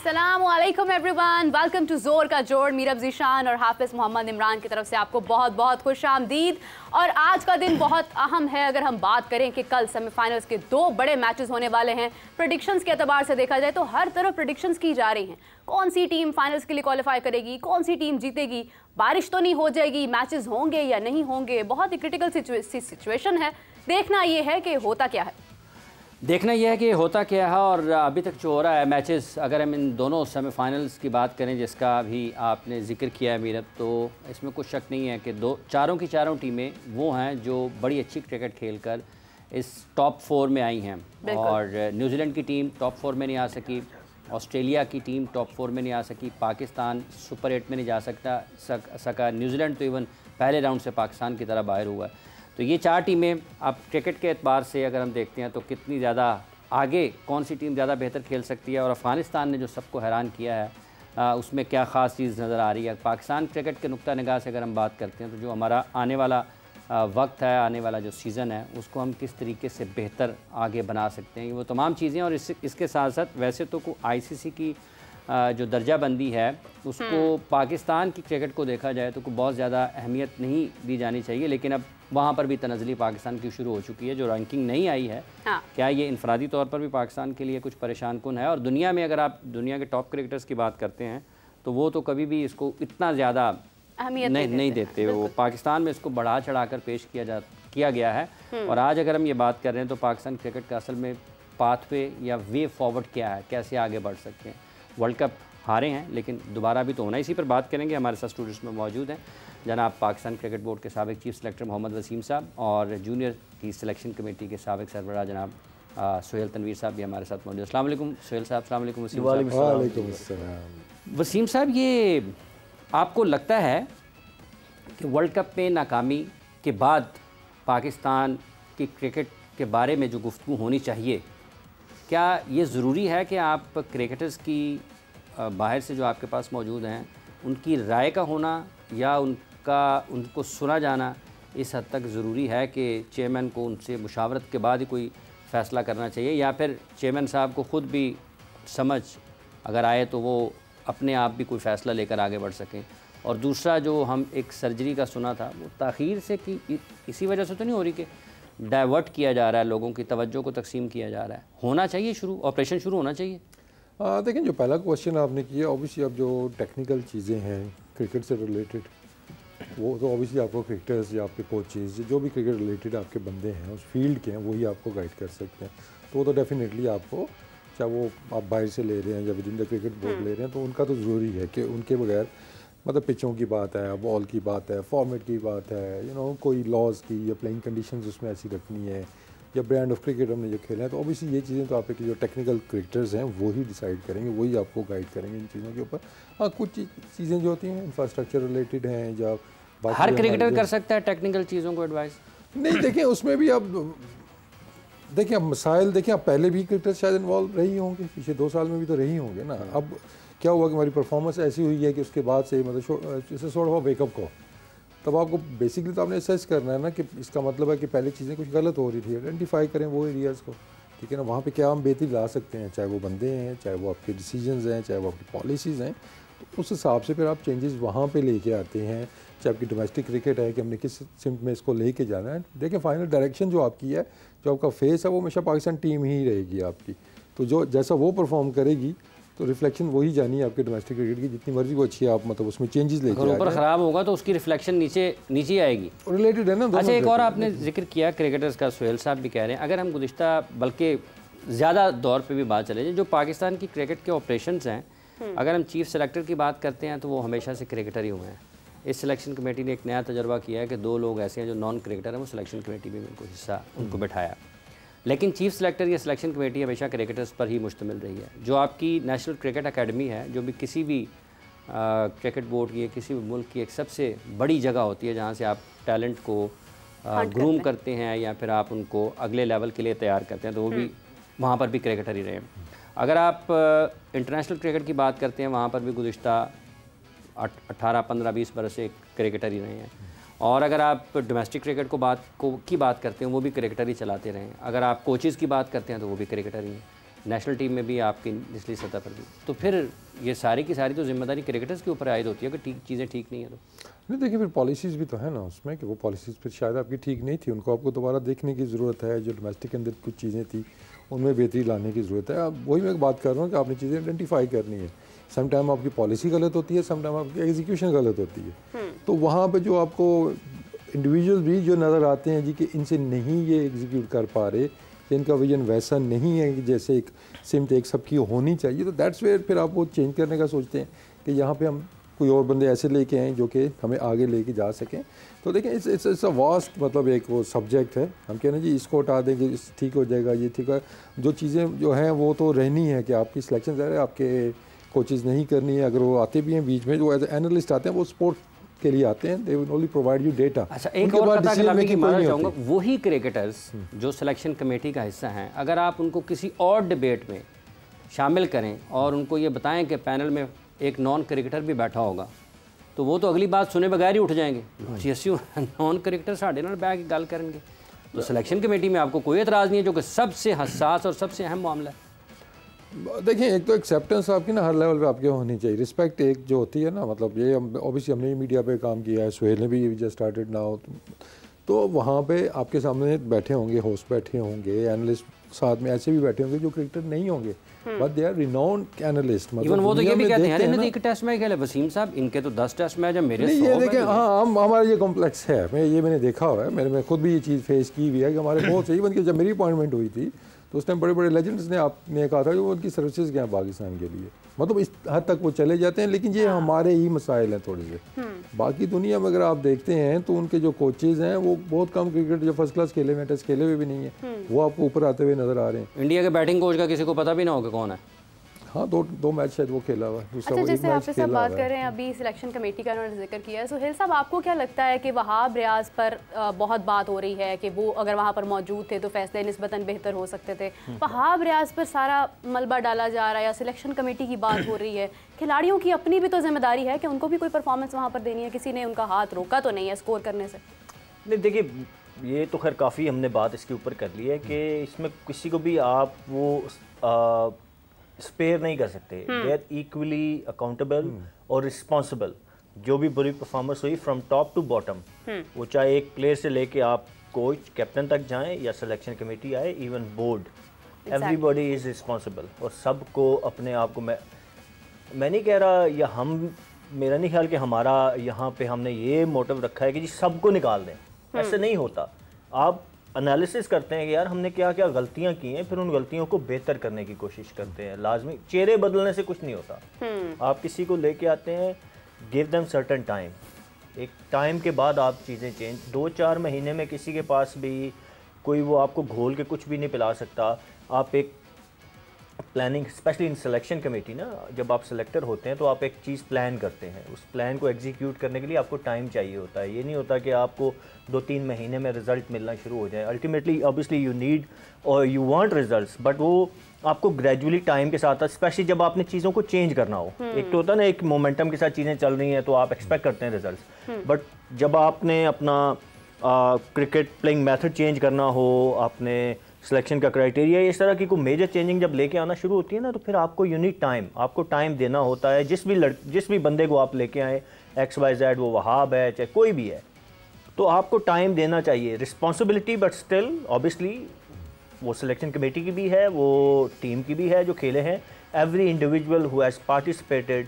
अस्सलामुअलैकुम everyone, welcome to जोर का जोड़। मीरब ज़ीशान और हाफिज़ मोहम्मद इमरान की तरफ से आपको बहुत बहुत खुश आमदीद। और आज का दिन बहुत अहम है। अगर हम बात करें कि कल सेमीफाइनल्स के 2 बड़े मैचेस होने वाले हैं, प्रेडिक्शंस के एतबार से देखा जाए तो हर तरफ प्रेडिक्शंस की जा रही हैं। कौन सी टीम फाइनल्स के लिए क्वालिफाई करेगी, कौन सी टीम जीतेगी, बारिश तो नहीं हो जाएगी, मैचेस होंगे या नहीं होंगे, बहुत ही क्रिटिकल सिचुएशन है। देखना ये है कि होता क्या है, देखना यह है कि होता क्या है। और अभी तक जो हो रहा है मैचेस, अगर हम इन दोनों सेमीफाइनल्स की बात करें जिसका भी आपने जिक्र किया है मीरब, तो इसमें कुछ शक नहीं है कि चारों की चारों टीमें वो हैं जो बड़ी अच्छी क्रिकेट खेलकर इस टॉप 4 में आई हैं। और न्यूजीलैंड की टीम टॉप 4 में नहीं आ सकी, ऑस्ट्रेलिया की टीम टॉप 4 में नहीं आ सकी, पाकिस्तान सुपर 8 में नहीं जा सका, न्यूजीलैंड तो इवन पहले राउंड से पाकिस्तान की तरह बाहर हुआ है। तो ये 4 टीमें अब क्रिकेट के एतबार से अगर हम देखते हैं तो कितनी ज़्यादा आगे कौन सी टीम ज़्यादा बेहतर खेल सकती है। और अफ़गानिस्तान ने जो सबको हैरान किया है उसमें क्या ख़ास चीज़ नज़र आ रही है। पाकिस्तान क्रिकेट के नुक्ता निगाह से अगर हम बात करते हैं तो जो हमारा आने वाला वक्त है, आने वाला जो सीज़न है, उसको हम किस तरीके से बेहतर आगे बना सकते हैं, वो तमाम चीज़ें। और इसके साथ साथ वैसे तो ICC की जो दर्जाबंदी है उसको पाकिस्तान की क्रिकेट को देखा जाए तो बहुत ज़्यादा अहमियत नहीं दी जानी चाहिए, लेकिन अब वहाँ पर भी तनज़ली पाकिस्तान की शुरू हो चुकी है। जो रैंकिंग नहीं आई है, क्या ये इनफरादी तौर पर भी पाकिस्तान के लिए कुछ परेशान कुन है। और दुनिया में अगर आप दुनिया के टॉप क्रिकेटर्स की बात करते हैं तो वो तो कभी भी इसको इतना ज़्यादा अहमियत नहीं देते। वो पाकिस्तान में इसको बढ़ा चढ़ा कर पेश किया गया है। और आज अगर हम ये बात कर रहे हैं तो पाकिस्तान क्रिकेट का असल में पाथवे या वे फॉरवर्ड क्या है, कैसे आगे बढ़ सकते हैं। वर्ल्ड कप हारे हैं लेकिन दोबारा भी तो होना। इसी पर बात करेंगे। हमारे साथ स्टूडियोज में मौजूद हैं जनाब पाकिस्तान क्रिकेट बोर्ड के साबिक चीफ सेलेक्टर मोहम्मद वसीम साहब और जूनियर की सिलेक्शन कमेटी के साबिक सरबराह जनाब सोहेल तनवीर साहब भी हमारे साथ मौजूद। अस्सलाम वालेकुम सोहेल साहब। अस्सलाम वालेकुम वसीम साहब। वसीम साहब, ये आपको लगता है कि वर्ल्ड कप में नाकामी के बाद पाकिस्तान की क्रिकेट के बारे में जो गुफ्तगू होनी चाहिए, क्या ये ज़रूरी है कि आप क्रिकेटर्स की बाहर से जो आपके पास मौजूद हैं उनकी राय का होना या उनको सुना जाना इस हद तक ज़रूरी है कि चेयरमैन को उनसे मुशावरत के बाद ही कोई फ़ैसला करना चाहिए, या फिर चेयरमैन साहब को ख़ुद भी समझ अगर आए तो वो अपने आप भी कोई फ़ैसला लेकर आगे बढ़ सकें। और दूसरा, जो हम एक सर्जरी का सुना था वो ताख़ीर से कि इसी वजह से तो नहीं हो रही कि डाइवर्ट किया जा रहा है, लोगों की तवज्जो को तकसीम किया जा रहा है, होना चाहिए शुरू, ऑपरेशन शुरू होना चाहिए। देखें, जो पहला क्वेश्चन आपने किया, ऑब्वियसली अब जो टेक्निकल चीज़ें हैं क्रिकेट से रिलेटेड, वो तो ऑब्वियसली आपको क्रिकेटर्स या आपके कोचेज़ जो भी क्रिकेट रिलेटेड आपके बंदे हैं उस फील्ड के हैं वही आपको गाइड कर सकते हैं। तो वो तो डेफिनेटली आपको, चाहे वो आप बाहर से ले रहे हैं या with in the cricket board ले रहे हैं, तो उनका तो ज़रूरी है कि उनके बगैर, मतलब पिचों की बात है, बॉल की बात है, फॉर्मेट की बात है, कोई लॉज की या प्लेइंग कंडीशंस उसमें ऐसी रखनी है या ब्रांड ऑफ क्रिकेट हमने जो खेला है, तो ऑब्वियसली ये चीज़ें तो आपके जो टेक्निकल क्रिकेटर्स हैं वो ही डिसाइड करेंगे, वही आपको गाइड करेंगे इन चीज़ों के ऊपर। हाँ, कुछ चीज़ें जो होती हैं इंफ्रास्ट्रक्चर रिलेटेड हैं, या हर क्रिकेटर कर सकता है टेक्निकल चीज़ों को एडवाइस नहीं। देखें, उसमें भी अब देखिए, अब मसाइल देखें, अब पहले भी क्रिकेटर शायद इन्वॉल्व रही होंगे, पिछले 2 साल में भी तो रही होंगे ना। अब क्या हुआ कि हमारी परफॉर्मेंस ऐसी हुई है कि उसके बाद से मतलब जैसे सॉर्ट ऑफ वेकअप को, तब आपको बेसिकली तो आपने असेस करना है ना कि इसका मतलब है कि पहले चीज़ें कुछ गलत हो रही थी, आइडेंटिफाई करें वो एरियाज़ को, ठीक है ना। वहाँ पे क्या हम बेहतरी ला सकते हैं, चाहे वो बंदे हैं, चाहे वो आपके डिसीजंस हैं, चाहे वो आपकी पॉलिसीज़ हैं, तो उस हिसाब से फिर आप चेंजेस वहाँ पे लेके आते हैं। चाहे आपकी डोमेस्टिक क्रिकेट है कि हमने किस सिमत में इसको लेके जाना है। देखिए, फाइनल डायरेक्शन जो आपकी है, जो आपका फेस है, वो हमेशा पाकिस्तान टीम ही रहेगी आपकी। तो जो जैसा वो परफॉर्म करेगी तो रिफ्लेक्शन वही जानी है आपके डोमेस्टिक क्रिकेट की, जितनी मर्जी वो अच्छी है, आप मतलब उसमें चेंजेस लेके आए। ऊपर ख़राब होगा तो उसकी रिफ्लेक्शन नीचे आएगी, रिलेटेड है ना। अच्छा, एक और आपने जिक्र किया क्रिकेटर्स का, सोहेल साहब भी कह रहे हैं, अगर हम गुज़िश्ता बल्कि ज़्यादा दौर पे भी बात चले जाए, जो पाकिस्तान की क्रिकेट के ऑपरेशंस हैं, अगर हम चीफ सेलेक्टर की बात करते हैं तो वो हमेशा से क्रिकेटर ही हुए हैं। इस सिलेक्शन कमेटी ने एक नया तजर्बा किया है कि 2 लोग ऐसे हैं जो नॉन क्रिकेटर हैं, वो सिलेक्शन कमेटी में उनको हिस्सा उनको बैठाया, लेकिन चीफ सेलेक्टर या सिलेक्शन कमेटी हमेशा क्रिकेटर्स पर ही मुश्तमिल रही है। जो आपकी नेशनल क्रिकेट अकेडमी है, जो भी किसी भी क्रिकेट बोर्ड की, किसी भी मुल्क की एक सबसे बड़ी जगह होती है जहाँ से आप टैलेंट को ग्रूम करते हैं या फिर आप उनको अगले लेवल के लिए तैयार करते हैं, तो वो भी वहाँ पर भी क्रिकेटर ही रहे हैं। अगर आप इंटरनेशनल क्रिकेट की बात करते हैं, वहाँ पर भी गुज़िश्ता 18, 15, 20 बरस से क्रिकेटर ही रहे हैं। और अगर आप डोमेस्टिक क्रिकेट की बात करते हैं, वो भी क्रिकेटर ही चलाते रहे हैं। अगर आप कोचेज़ की बात करते हैं तो वो भी क्रिकेटर ही हैं। नेशनल टीम में भी, आपकी निचली सतह पर भी, तो फिर ये सारी की सारी तो जिम्मेदारी क्रिकेटर्स के ऊपर आयद होती है कि चीज़ें ठीक नहीं है तो। नहीं देखिए, फिर पॉलिसीज़ भी तो है ना उसमें कि वो पॉलिसीज़ फिर शायद आपकी ठीक नहीं थी, उनको आपको दोबारा देखने की ज़रूरत है। जो डोमेस्टिक के अंदर कुछ चीज़ें थी उनमें बेहतरी लाने की ज़रूरत है। अब वही मैं बात कर रहा हूँ कि आपने चीज़ें आइडेंटिफाई करनी है। सम टाइम आपकी पॉलिसी गलत होती है, सम टाइम आपकी एग्जीक्यूशन गलत होती है। तो वहाँ पर जो आपको इंडिविजुअल भी जो नज़र आते हैं जी कि इनसे नहीं ये एग्जीक्यूट कर पा रहे, इनका विजन वैसा नहीं है कि जैसे एक सिमत एक सबकी होनी चाहिए, तो दैट्स वेयर फिर आप वो चेंज करने का सोचते हैं कि यहाँ पे हम कोई और बंदे ऐसे लेके आएँ जो कि हमें आगे लेके जा सकें। तो देखें इट्स अ वास्ट मतलब एक वो सब्जेक्ट है। हम कह रहे हैं जी इसको हटा देंगे, ठीक हो जाएगा, ये ठीक है। जो चीज़ें जो हैं वो तो रहनी है कि आपकी सिलेक्शन ज़ाहिर है आपके कोचेज़ नहीं करनी है। अगर वो आते भी हैं बीच में, जो एज एनालिस्ट आते हैं, वो स्पोर्ट के लिए आते हैं, they will only provide you data. अच्छा, एक और पता करना की मानना चाहूँगा, वही क्रिकेटर्स जो सिलेक्शन कमेटी का हिस्सा हैं, अगर आप उनको किसी और डिबेट में शामिल करें और उनको ये बताएं कि पैनल में एक नॉन क्रिकेटर भी बैठा होगा, तो वो तो अगली बात सुने बगैर ही उठ जाएंगे। नॉन क्रिकेटर साढ़े नाल बैठ के गल करेंगे। तो सिलेक्शन कमेटी में आपको कोई एतराज़ नहीं है, जो कि सबसे हसास और सबसे अहम मामला है। देखिए, एक तो एक्सेप्टेंस आपकी ना हर लेवल पे आपके होनी चाहिए। रिस्पेक्ट एक जो होती है ना, मतलब ये ऑब्वियसली हमने मीडिया पे काम किया है, सुहेल ने भी जस्ट स्टार्टेड नाउ, तो वहाँ पे आपके सामने बैठे होंगे होस्ट, बैठे होंगे एनालिस्ट, साथ में ऐसे भी बैठे होंगे जो क्रिकेटर नहीं होंगे, but they are renowned analyst. मतलब वो तो ये भी कहते हैं ना, एक टेस्ट मैच खेले वसीम साहब, इनके तो 10 टेस्ट मैच है, मेरे 100। ये देखें, हाँ हमारा ये कॉम्प्लेक्स है, मैंने देखा हुआ है, मैं खुद भी ये चीज़ फेस की हुई है कि हमारे बहुत सही बन के जब मेरी अपॉइंटमेंट हुई थी तो उस टाइम बड़े बड़े लेजेंड्स ने आपने कहा था कि वो उनकी सर्विसेज क्या हैं पाकिस्तान के लिए, मतलब इस हद तक वो चले जाते हैं। लेकिन ये हमारे ही मसाइल हैं थोड़े से। बाकी दुनिया में अगर आप देखते हैं तो उनके जो कोचेज़ हैं वो बहुत कम क्रिकेट जो फर्स्ट क्लास खेले हुए, टेस्ट खेले हुए भी नहीं है, वो आपको ऊपर आते हुए नज़र आ रहे हैं। इंडिया के बैटिंग कोच का किसी को पता भी ना होगा कौन है। हाँ, दो मैच शायद वो खेला हुआ है। अच्छा, जैसे आप सब बात कर रहे हैं अभी सिलेक्शन कमेटी का उन्होंने जिक्र किया है, सुहेल साहब आपको क्या लगता है कि वहाब रियाज पर बहुत बात हो रही है कि वो अगर वहाँ पर मौजूद थे तो फैसले निस्बतन बेहतर हो सकते थे, वहाब रियाज पर सारा मलबा डाला जा रहा है या सिलेक्शन कमेटी की बात हो रही है? खिलाड़ियों की अपनी भी तो जिम्मेदारी है कि उनको भी कोई परफॉर्मेंस वहाँ पर देनी है, किसी ने उनका हाथ रोका तो नहीं है स्कोर करने से? नहीं देखिए, ये तो खैर काफ़ी हमने बात इसके ऊपर कर ली है कि इसमें किसी को भी आप वो स्पेयर नहीं कर सकते। दे आर इक्वली अकाउंटेबल और रिस्पॉन्सिबल। जो भी बुरी परफॉर्मेंस हुई फ्रॉम टॉप टू बॉटम, वो चाहे एक प्लेयर से लेके आप कोच कैप्टन तक जाएं या सिलेक्शन कमेटी आए, even board, everybody is responsible. और सबको अपने आप को, मैं नहीं कह रहा या मेरा नहीं ख्याल कि हमारा यहाँ पे हमने ये मोटिव रखा है कि जी सबको निकाल दें, ऐसे नहीं होता। आप एनालिसिस करते हैं कि यार हमने क्या क्या गलतियां की हैं, फिर उन गलतियों को बेहतर करने की कोशिश करते हैं। लाजमी चेहरे बदलने से कुछ नहीं होता। आप किसी को लेके आते हैं, गिव देम सर्टेन टाइम, एक टाइम के बाद आप चीज़ें चेंज, 2-4 महीने में किसी के पास भी कोई वो आपको घोल के कुछ भी नहीं पिला सकता। आप एक planning, specially in selection committee ना, जब आप सिलेक्टर होते हैं तो आप एक चीज़ प्लान करते हैं, उस प्लान को एग्जीक्यूट करने के लिए आपको टाइम चाहिए होता है। ये नहीं होता कि आपको 2-3 महीने में रिजल्ट मिलना शुरू हो जाए। अल्टीमेटली ऑब्वियसली यू नीड और यू वांट रिजल्ट्स, बट वो आपको ग्रेजुअली टाइम के साथ, स्पेशली जब आपने चीज़ों को चेंज करना हो। एक तो होता है ना, एक मोमेंटम के साथ चीज़ें चल रही हैं तो आप एक्सपेक्ट करते हैं रिजल्ट्स, बट जब आपने अपना क्रिकेट प्लेइंग मेथड चेंज करना हो, आपने सिलेक्शन का क्राइटेरिया, इस तरह की कोई मेजर चेंजिंग जब लेके आना शुरू होती है ना, तो फिर आपको यूनिक टाइम, आपको टाइम देना होता है। जिस भी बंदे को आप लेके आए, XYZ, वो वहाब है चाहे कोई भी है, तो आपको टाइम देना चाहिए। रिस्पॉन्सिबिलिटी, बट स्टिल ऑब्वियसली वो सिलेक्शन कमेटी की भी है, वो टीम की भी है जो खेले हैं। Every individual who has participated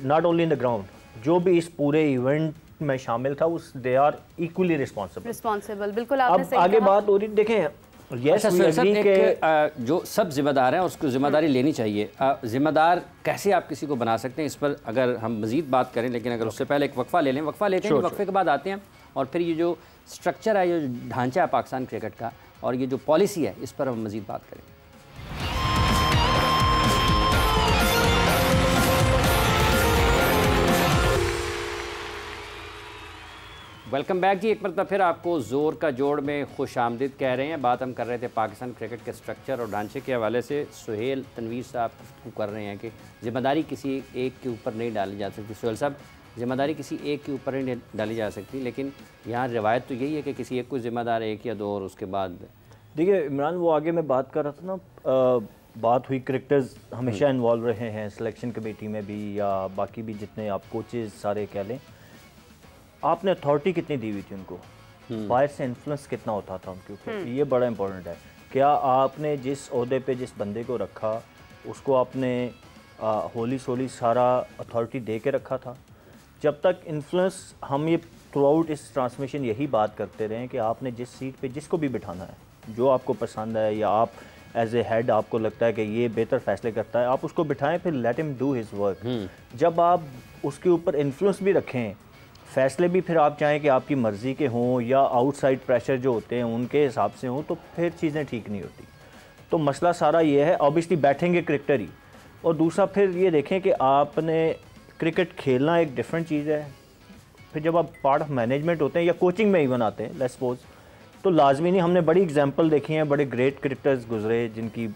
not only in the ground, जो भी इस पूरे इवेंट में शामिल था, उस दे आर इक्वली रिस्पॉन्सिबल। बिल्कुल आपने सही कहा। आगे बात हो रही, देखें जो सब जिम्मेदार हैं उसको जिम्मेदारी लेनी चाहिए। जिम्मेदार कैसे आप किसी को बना सकते हैं, इस पर अगर हम मज़ीद बात करें, लेकिन अगर उससे पहले एक वक्फा ले लें, वक्फा लेते हैं, वक्फे के बाद आते हैं और फिर ये जो स्ट्रक्चर है, ये जो ढांचा है पाकिस्तान क्रिकेट का और ये जो पॉलिसी है, इस पर हम मज़ीद बात करें। वेलकम बैक जी, एक मरतबा फिर आपको ज़ोर का जोड़ में खुश आमदीद कह रहे हैं। बात हम कर रहे थे पाकिस्तान क्रिकेट के स्ट्रक्चर और ढांचे के हवाले से। सुहेल तनवीर साहब गुफ्तगू कर रहे हैं कि ज़िम्मेदारी किसी एक के ऊपर नहीं डाली जा सकती। सुहेल साहब, ज़िम्मेदारी किसी एक के ऊपर नहीं डाली जा सकती, लेकिन यहाँ रिवायत तो यही है कि किसी एक को ज़िम्मेदार एक या दो और उसके बाद देखिए इमरान, वो आगे मैं बात कर रहा था ना, बात हुई क्रिकेटर्स हमेशा इन्वॉल्व रहे हैं सिलेक्शन कमेटी में भी, या बाकी भी जितने आप कोचेज सारे कह लें, आपने अथॉरिटी कितनी दी हुई थी उनको, बाहर से इन्फ्लुएंस कितना होता था उनके ऊपर, ये बड़ा इंपॉर्टेंट है। क्या आपने जिस ओहदे पे जिस बंदे को रखा उसको आपने होली सोली सारा अथॉरिटी दे के रखा था? जब तक इन्फ्लुएंस, हम ये थ्रू आउट इस ट्रांसमिशन यही बात करते रहे कि आपने जिस सीट पे जिसको भी बिठाना है, जो आपको पसंद है या आप एज ए हेड आपको लगता है कि ये बेहतर फैसले करता है, आप उसको बिठाएं, फिर let him do his work. जब आप उसके ऊपर इन्फ्लुएंस भी रखें, फैसले भी फिर आप चाहें कि आपकी मर्ज़ी के हों या आउटसाइड प्रेशर जो होते हैं उनके हिसाब से हों, तो फिर चीज़ें ठीक नहीं होती। तो मसला सारा ये है, ऑब्वियसली बैठेंगे क्रिकेटर ही, और दूसरा फिर ये देखें कि आपने क्रिकेट खेलना एक डिफरेंट चीज़ है, फिर जब आप पार्ट ऑफ मैनेजमेंट होते हैं या कोचिंग में इवन आते हैं लेट्स सपोज, तो लाजमी नहीं, हमने बड़ी एग्जांपल देखी हैं, बड़े ग्रेट क्रिकेटर्स गुजरे जिनकी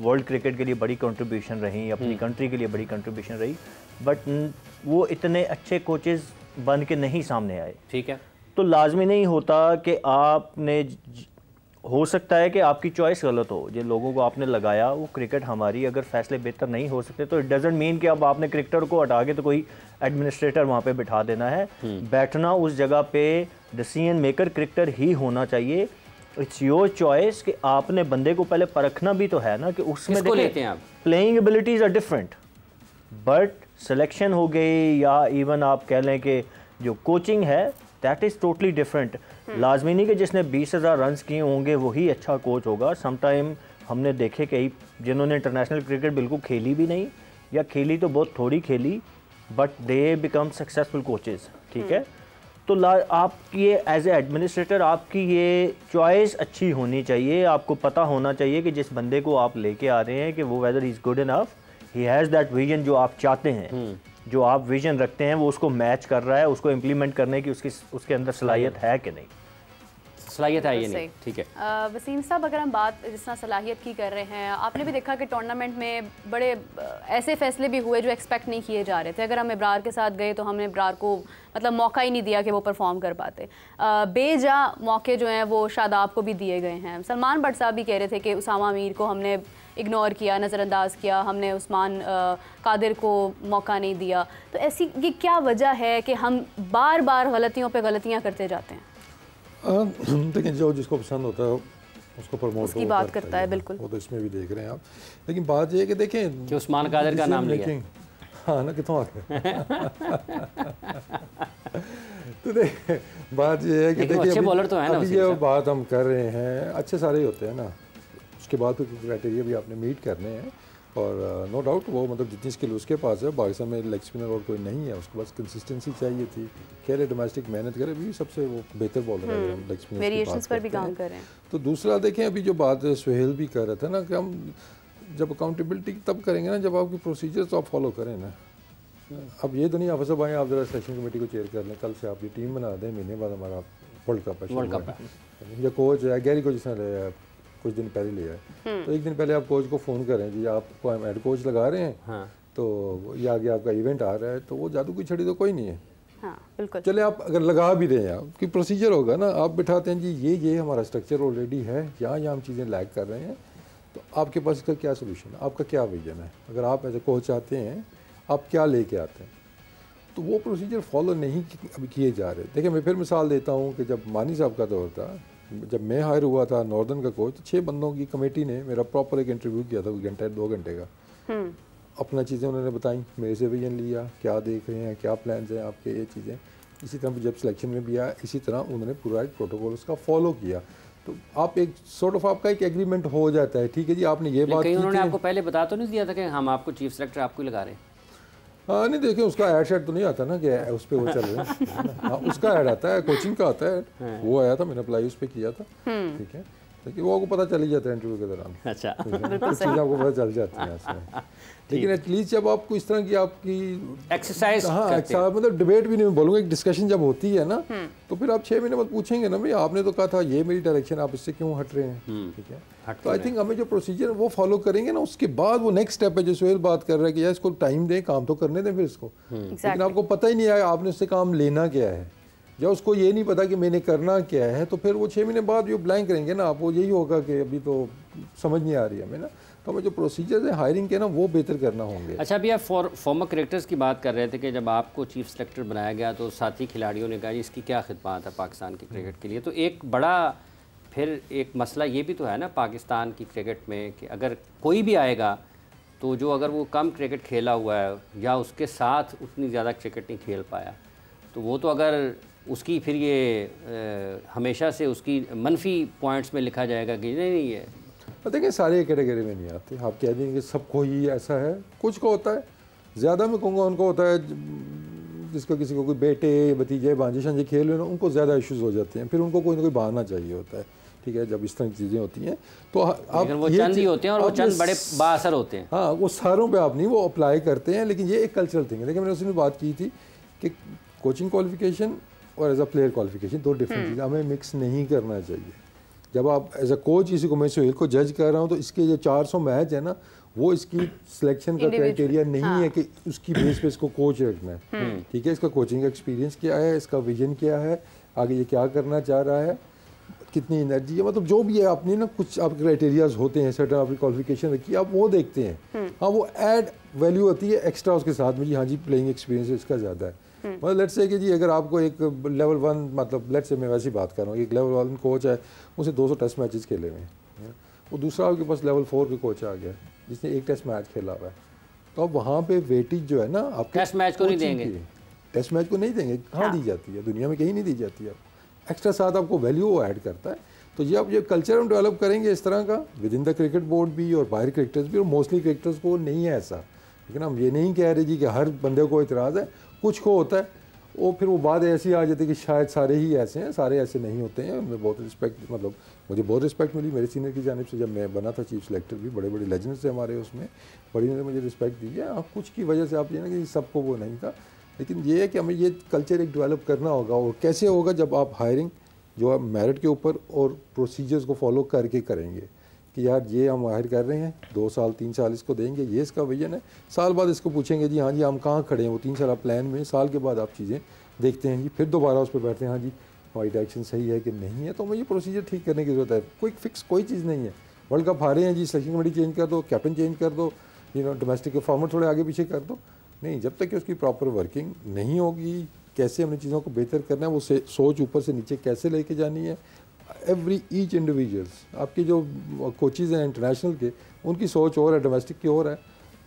वर्ल्ड क्रिकेट के लिए बड़ी कंट्रीब्यूशन रही, अपनी कंट्री के लिए बड़ी कंट्रीब्यूशन रही, बट वो इतने अच्छे कोचेज़ बन के नहीं सामने आए। ठीक है, तो लाजमी नहीं होता कि आपने, हो सकता है कि आपकी चॉइस गलत हो, जिन लोगों को आपने लगाया वो क्रिकेट हमारी अगर फैसले बेहतर नहीं हो सकते, तो इट डजंट मीन कि अब आपने क्रिकेटर को हटा के तो कोई एडमिनिस्ट्रेटर वहाँ पे बिठा देना है। बैठना उस जगह पे डिसीजन मेकर क्रिकेटर ही होना चाहिए। इट्स योर चॉइस कि आपने बंदे को पहले परखना भी तो है ना, कि उसमें देखिए playing abilities are different, but selection हो गई या इवन आप कह लें कि जो कोचिंग है दैट इज़ टोटली डिफरेंट। लाजमी नहीं कि जिसने 20,000 रन्स किए होंगे वही अच्छा कोच होगा। समटाइम हमने देखे कई जिन्होंने इंटरनेशनल क्रिकेट बिल्कुल खेली भी नहीं या खेली तो बहुत थोड़ी खेली, but they become successful coaches. ठीक है, तो आपकी ये एज ए एडमिनिस्ट्रेटर आपकी ये चॉइस अच्छी होनी चाहिए। आपको पता होना चाहिए कि जिस बंदे को आप लेके आ रहे हैं कि वो whether is good enough, he has that vision जो आप चाहते हैं, जो आप विजन रखते हैं वो उसको मैच कर रहा है, उसको इम्प्लीमेंट करने की उसके अंदर सलाहियत है कि नहीं, सलाहियत है ये नहीं। ठीक है वसीम साहब, अगर हम बात जिस तरह सलाहियत की कर रहे हैं, आपने भी देखा कि टूर्नामेंट में बड़े ऐसे फैसले भी हुए जो एक्सपेक्ट नहीं किए जा रहे थे। अगर हम इब्रार के साथ गए तो हमने इब्रार को मतलब मौका ही नहीं दिया कि वो परफॉर्म कर पाते। बेजा मौके जो हैं वो शादाब को भी दिए गए हैं। सलमान भट्ट साहब भी कह रहे थे कि उसामा मीर को हमने इग्नोर किया, नज़रअंदाज किया, हमने उस्मान कादिर को मौका नहीं दिया। तो ऐसी ये क्या वजह है कि हम बार बार गलतियों पे गलतियां करते जाते हैं? देखिए, जो जिसको पसंद होता है उसको प्रमोट उसकी बात करता है, बिल्कुल। वो तो इसमें भी देख रहे हैं आप। लेकिन बात ये है कि देखें कि उस्मान कादिर का नाम लिया, हाँ ना, कितों आ गया। तो देखिए बात ये है कि देखिए अच्छे बॉलर तो है ना, अभी ये बात हम कर रहे हैं, अच्छे सारे ही होते हैं ना, उसके बाद तो क्राइटेरिया भी आपने मीट करने हैं। और नो डाउट वो मतलब जितनी स्किल उसके पास है, पाकिस्तान में लेग स्पिनर और कोई नहीं है, उसके पास कंसिस्टेंसी चाहिए थी। कह रहे डोमेस्टिक मेहनत करे, अभी सबसे वो बेहतर बॉलर है हम लेग स्पिनर वेरिएशंस पर भी काम कर रहे हैं। तो दूसरा देखें, अभी जो बात सुहेल भी कर रहा था ना कि हम जब अकाउंटेबिलिटी तब करेंगे ना जब आपकी प्रोसीजर तो आप फॉलो करें ना। अब ये तो नहीं आप सब आए आप जरा सिलेक्शन कमेटी को चेयर कर लें, कल से आप ये टीम बना दें, महीने बाद हमारा वर्ल्ड कप है या कोच है गैरी को जिसने लिया कुछ दिन पहले लिया है, तो एक दिन पहले आप कोच को फ़ोन करें जी आपको हम हेड कोच लगा रहे हैं। हाँ। तो ये आगे आपका इवेंट आ रहा है, तो वो जादू की छड़ी तो कोई नहीं है। हाँ, बिल्कुल। चले आप अगर लगा भी दें आप कि प्रोसीजर होगा ना, आप बिठाते हैं जी ये हमारा स्ट्रक्चर ऑलरेडी है, यहाँ हम चीज़ें लैग कर रहे हैं, तो आपके पास इसका क्या सोल्यूशन है, आपका क्या विजन है, अगर आप एज ए कोच चाहते हैं आप क्या लेके आते हैं, तो वो प्रोसीजर फॉलो नहीं अभी किए जा रहे। देखिए मैं फिर मिसाल देता हूँ कि जब मानी साहब का दौर था, जब मैं हायर हुआ था नॉर्दर्न का कोच, तो 6 बंदों की कमेटी ने मेरा प्रॉपर एक इंटरव्यू किया था, 1 घंटे 2 घंटे का। अपना चीज़ें उन्होंने बताई, मेरे से विजन लिया, क्या देख रहे हैं, क्या प्लान्स हैं आपके, ये चीज़ें। इसी तरह जब सिलेक्शन में भी आया, इसी तरह उन्होंने पूरा एक प्रोटोकॉल उसका फॉलो किया। तो आप एक सॉर्ट ऑफ आपका एक एग्रीमेंट हो जाता है, ठीक है जी आपने ये बात की। उन्होंने आपको पहले बता तो नहीं दिया था कि हम आपको चीफ सेलेक्टर आपको लगा रहे हैं? हाँ नहीं, देखिए उसका ऐड शेड तो नहीं आता ना कि उस पर वो चल रहा है। हाँ, उसका ऐड आता है, कोचिंग का आता है, वो आया था, मैंने अप्लाई उस पर किया था। ठीक है, लेकिन वो आपको पता चल ही जाता है इंटरव्यू के दौरान। अच्छा, कुछ चीज़ आपको पता चल जाती है ऐसे। लेकिन एटलीस्ट जब आपको इस तरह की आपकी एक्सरसाइज, हाँ मतलब डिबेट भी नहीं बोलूँगा, एक डिस्कशन जब होती है ना, तो फिर आप 6 महीने बाद पूछेंगे ना, भाई आपने तो कहा था ये मेरी डायरेक्शन, आप इससे क्यों हट रहे हैं। ठीक है, तो आई थिंक हमें जो प्रोसीजर वो फॉलो करेंगे ना, उसके बाद वो नेक्स्ट स्टेप है जो सुहेल बात कर रहा है कि यार इसको टाइम दें, काम तो करने दें फिर इसको। लेकिन आपको पता ही नहीं आया आपने उससे काम लेना क्या है, जब उसको ये नहीं पता कि मैंने करना क्या है, तो फिर वो 6 महीने बाद जो ब्लैंक करेंगे ना आप, वो यही होगा कि अभी तो समझ नहीं आ रही है हमें ना। तो हमें जो प्रोसीजर्स है हायरिंग के ना वो बेहतर करना होंगे। अच्छा, अभी आप फॉर्मर क्रिकेटर्स की बात कर रहे थे कि जब आपको चीफ सेलेक्टर बनाया गया तो साथी खिलाड़ियों ने कहा जी इसकी क्या खिदमत है पाकिस्तान की क्रिकेट के लिए। तो एक बड़ा फिर एक मसला ये भी तो है ना पाकिस्तान की क्रिकेट में कि अगर कोई भी आएगा तो जो अगर वो कम क्रिकेट खेला हुआ है या उसके साथ उतनी ज़्यादा क्रिकेट नहीं खेल पाया, तो वो तो अगर उसकी फिर ये हमेशा से उसकी मनफी पॉइंट्स में लिखा जाएगा कि नहीं ये देखिए सारे कैटेगरी में नहीं आते। आप कह देंगे सबको ही ऐसा है, कुछ को होता है, ज़्यादा मैं कहूँगा उनको होता है जिसको किसी को कोई बेटे भतीजे भांजे शांजे खेल रहे हैं उनको ज़्यादा इश्यूज़ हो जाते हैं, फिर उनको कोई ना कोई बहाना चाहिए होता है। ठीक है, जब इस तरह की चीज़ें होती हैं तो आप वो चंद ही होते हैं और वो चंद बड़े बाअसर होते हैं। हाँ, वो सारों पे आप नहीं वो अप्लाई करते हैं, लेकिन ये एक कल्चरल थिंग है। देखिए मैंने उसमें बात की थी कि कोचिंग क्वालिफिकेशन और एज अ प्लेयर क्वालिफिकेशन दो डिफरेंट चीज़ें, हमें मिक्स नहीं करना चाहिए। जब आप एज अ कोच किसी को मैं सुहेल को जज कर रहा हूँ तो इसके जो 400 मैच है ना वो इसकी सिलेक्शन का क्राइटेरिया नहीं है कि उसकी बेस पे इसको कोच रखना है। ठीक है, इसका कोचिंग एक्सपीरियंस क्या है, इसका विजन क्या है, आगे ये क्या करना चाह रहा है, कितनी एनर्जी है, मतलब जो भी है अपनी ना कुछ आप क्राइटेरियाज होते हैं, सर्टन आपकी क्वालिफिकेशन रखी है, आप वो देखते हैं। हाँ, वो ऐड वैल्यू होती है एक्स्ट्रा उसके साथ में जी, हाँ जी प्लेइंग एक्सपीरियंस इसका ज़्यादा है। मतलब लेट्स से कि जी अगर आपको एक लेवल 1 मतलब लेट्स से मैं वैसी बात कर रहा हूँ, एक लेवल 1 कोच है उसे 200 टेस्ट मैचेस खेले हुए हैं, वो दूसरा आपके पास लेवल 4 के कोच आ गया जिसने एक टेस्ट मैच खेला हुआ है, तो अब वहाँ पे वेटेज जो है ना आपके टेस्ट मैच को नहीं देंगे, टेस्ट मैच को नहीं देंगे। कहाँ दी जाती है दुनिया में, कहीं नहीं दी जाती है। एक्स्ट्रा साथ आपको वैल्यू वो ऐड करता है। तो ये आप ये कल्चर हम डेवलप करेंगे इस तरह का with in the cricket board भी और बाहर क्रिकेटर्स भी, और मोस्टली क्रिकेटर्स को नहीं है ऐसा। लेकिन हम ये नहीं कह रहे जी कि हर बंदे को इतराज़ है, कुछ को होता है, वो फिर वो बात ऐसी आ जाती है कि शायद सारे ही ऐसे हैं, सारे ऐसे नहीं होते हैं। उनमें बहुत रिस्पेक्ट, मतलब मुझे बहुत रिस्पेक्ट मिली मेरे सीनियर की जानिब से जब मैं बना था चीफ सेलेक्टर भी, बड़े बड़े लेजेंड्स थे हमारे उसमें, बड़ी ने मुझे रिस्पेक्ट दी है। हाँ, कुछ की वजह से आप ये ना कि सबको वो नहीं था, लेकिन ये है कि हमें ये कल्चर एक डेवलप करना होगा। और कैसे होगा, जब आप हायरिंग जो आप मेरिट के ऊपर और प्रोसीजर्स को फॉलो करके करेंगे कि यार ये हम हायर कर रहे हैं, 2 साल 3 साल इसको देंगे, ये इसका विजन है, साल बाद इसको पूछेंगे जी हाँ जी हम कहाँ खड़े हैं, वो 3 साल प्लान में, साल के बाद आप चीज़ें देखते हैं जी, फिर दोबारा उस पर बैठते हैं हाँ जी हमारी डायरेक्शन सही है कि नहीं है। तो हमें ये प्रोसीजर ठीक करने की ज़रूरत है। कोई फिक्स कोई चीज़ नहीं है। वर्ल्ड कप हारे हैं जी, सिलेक्शन कमेटी चेंज कर दो, कैप्टन चेंज कर दो, डोमेस्टिक के फॉर्मेट थोड़े आगे पीछे कर दो, नहीं, जब तक कि उसकी प्रॉपर वर्किंग नहीं होगी, कैसे हमने चीज़ों को बेहतर करना है, वो सोच ऊपर से नीचे कैसे लेके जानी है, ईच इंडिविजुअल्स आपके जो कोचेज़ हैं इंटरनेशनल के, उनकी सोच और है, डोमेस्टिक की और है,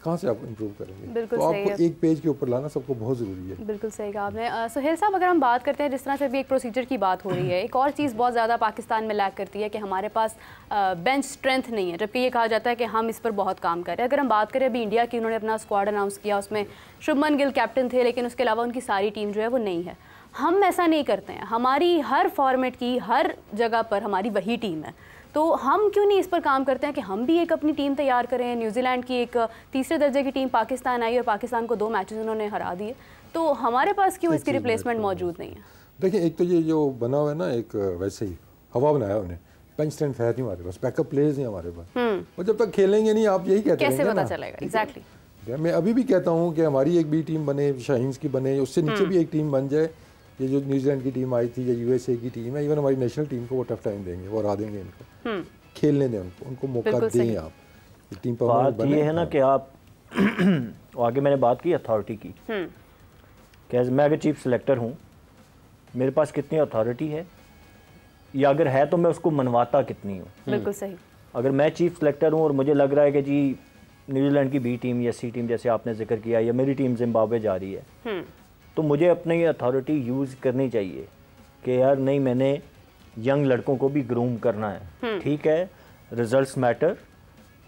कहाँ से आप इंप्रूव करेंगे। तो आपको एक पेज के ऊपर लाना सबको बहुत ज़रूरी है। बिल्कुल सही कहा आपने। सुहेल साहब, अगर हम बात करते हैं जिस तरह से भी एक प्रोसीजर की बात हो रही है, एक और चीज़ बहुत ज़्यादा पाकिस्तान में लैक करती है कि हमारे पास बेंच स्ट्रेंथ नहीं है, जबकि ये कहा जाता है कि हम इस पर बहुत काम कर रहे हैं। अगर हम बात करें अभी इंडिया की, उन्होंने अपना स्क्वाड अनाउंस किया, उसमें शुभमन गिल कैप्टन थे, लेकिन उसके अलावा उनकी सारी टीम जो है वो नहीं है। हम ऐसा नहीं करते हैं, हमारी हर फॉर्मेट की हर जगह पर हमारी वही टीम है, तो हम क्यों नहीं इस पर काम करते हैं कि हम भी एक अपनी टीम तैयार करें। न्यूजीलैंड की एक तीसरे दर्जे की टीम पाकिस्तान आई और पाकिस्तान को 2 मैचेस उन्होंने हरा दिए, तो हमारे पास क्यों इसकी रिप्लेसमेंट मौजूद नहीं है। देखिए, एक तो ये जो बना हुआ है ना, एक वैसे ही हवा बनाया उन्हें, बेंच स्ट्रेंथ है नहीं हमारे पास, बैकअप प्लेयर्स नहीं हमारे पास, और जब तक खेलेंगे नहीं आप यही कहते हैं कैसे पता चलेगा। एग्जैक्टली, मैं अभी भी कहता हूँ कि हमारी एक भी टीम बने, शाहीन्स की बने, उससे नीचे भी एक टीम बन जाए। ये जो न्यूजीलैंड की टीम आई थी या यूएसए की टीम है, इवन हमारी नेशनल टीम को वो टफ टाइम देंगे, वो हरा देंगे इनको, खेलने दें उनको मौका दें। आप टीम पर बात ये है ना कि आप आगे मैंने बात की अथॉरिटी की कि मैं अगर चीफ सेलेक्टर हूँ, मेरे पास कितनी अथॉरिटी है, या अगर है तो मैं उसको मनवाता कितनी हूँ। बिल्कुल सही। अगर मैं चीफ सेलेक्टर हूँ और मुझे लग रहा है कि जी न्यूजीलैंड की बी टीम या सी टीम जैसे आपने जिक्र किया, या मेरी टीम जिम्बाब्वे जा रही है, तो मुझे अपनी अथॉरिटी यूज़ करनी चाहिए कि यार नहीं, मैंने यंग लड़कों को भी ग्रूम करना है। ठीक है, रिजल्ट्स मैटर,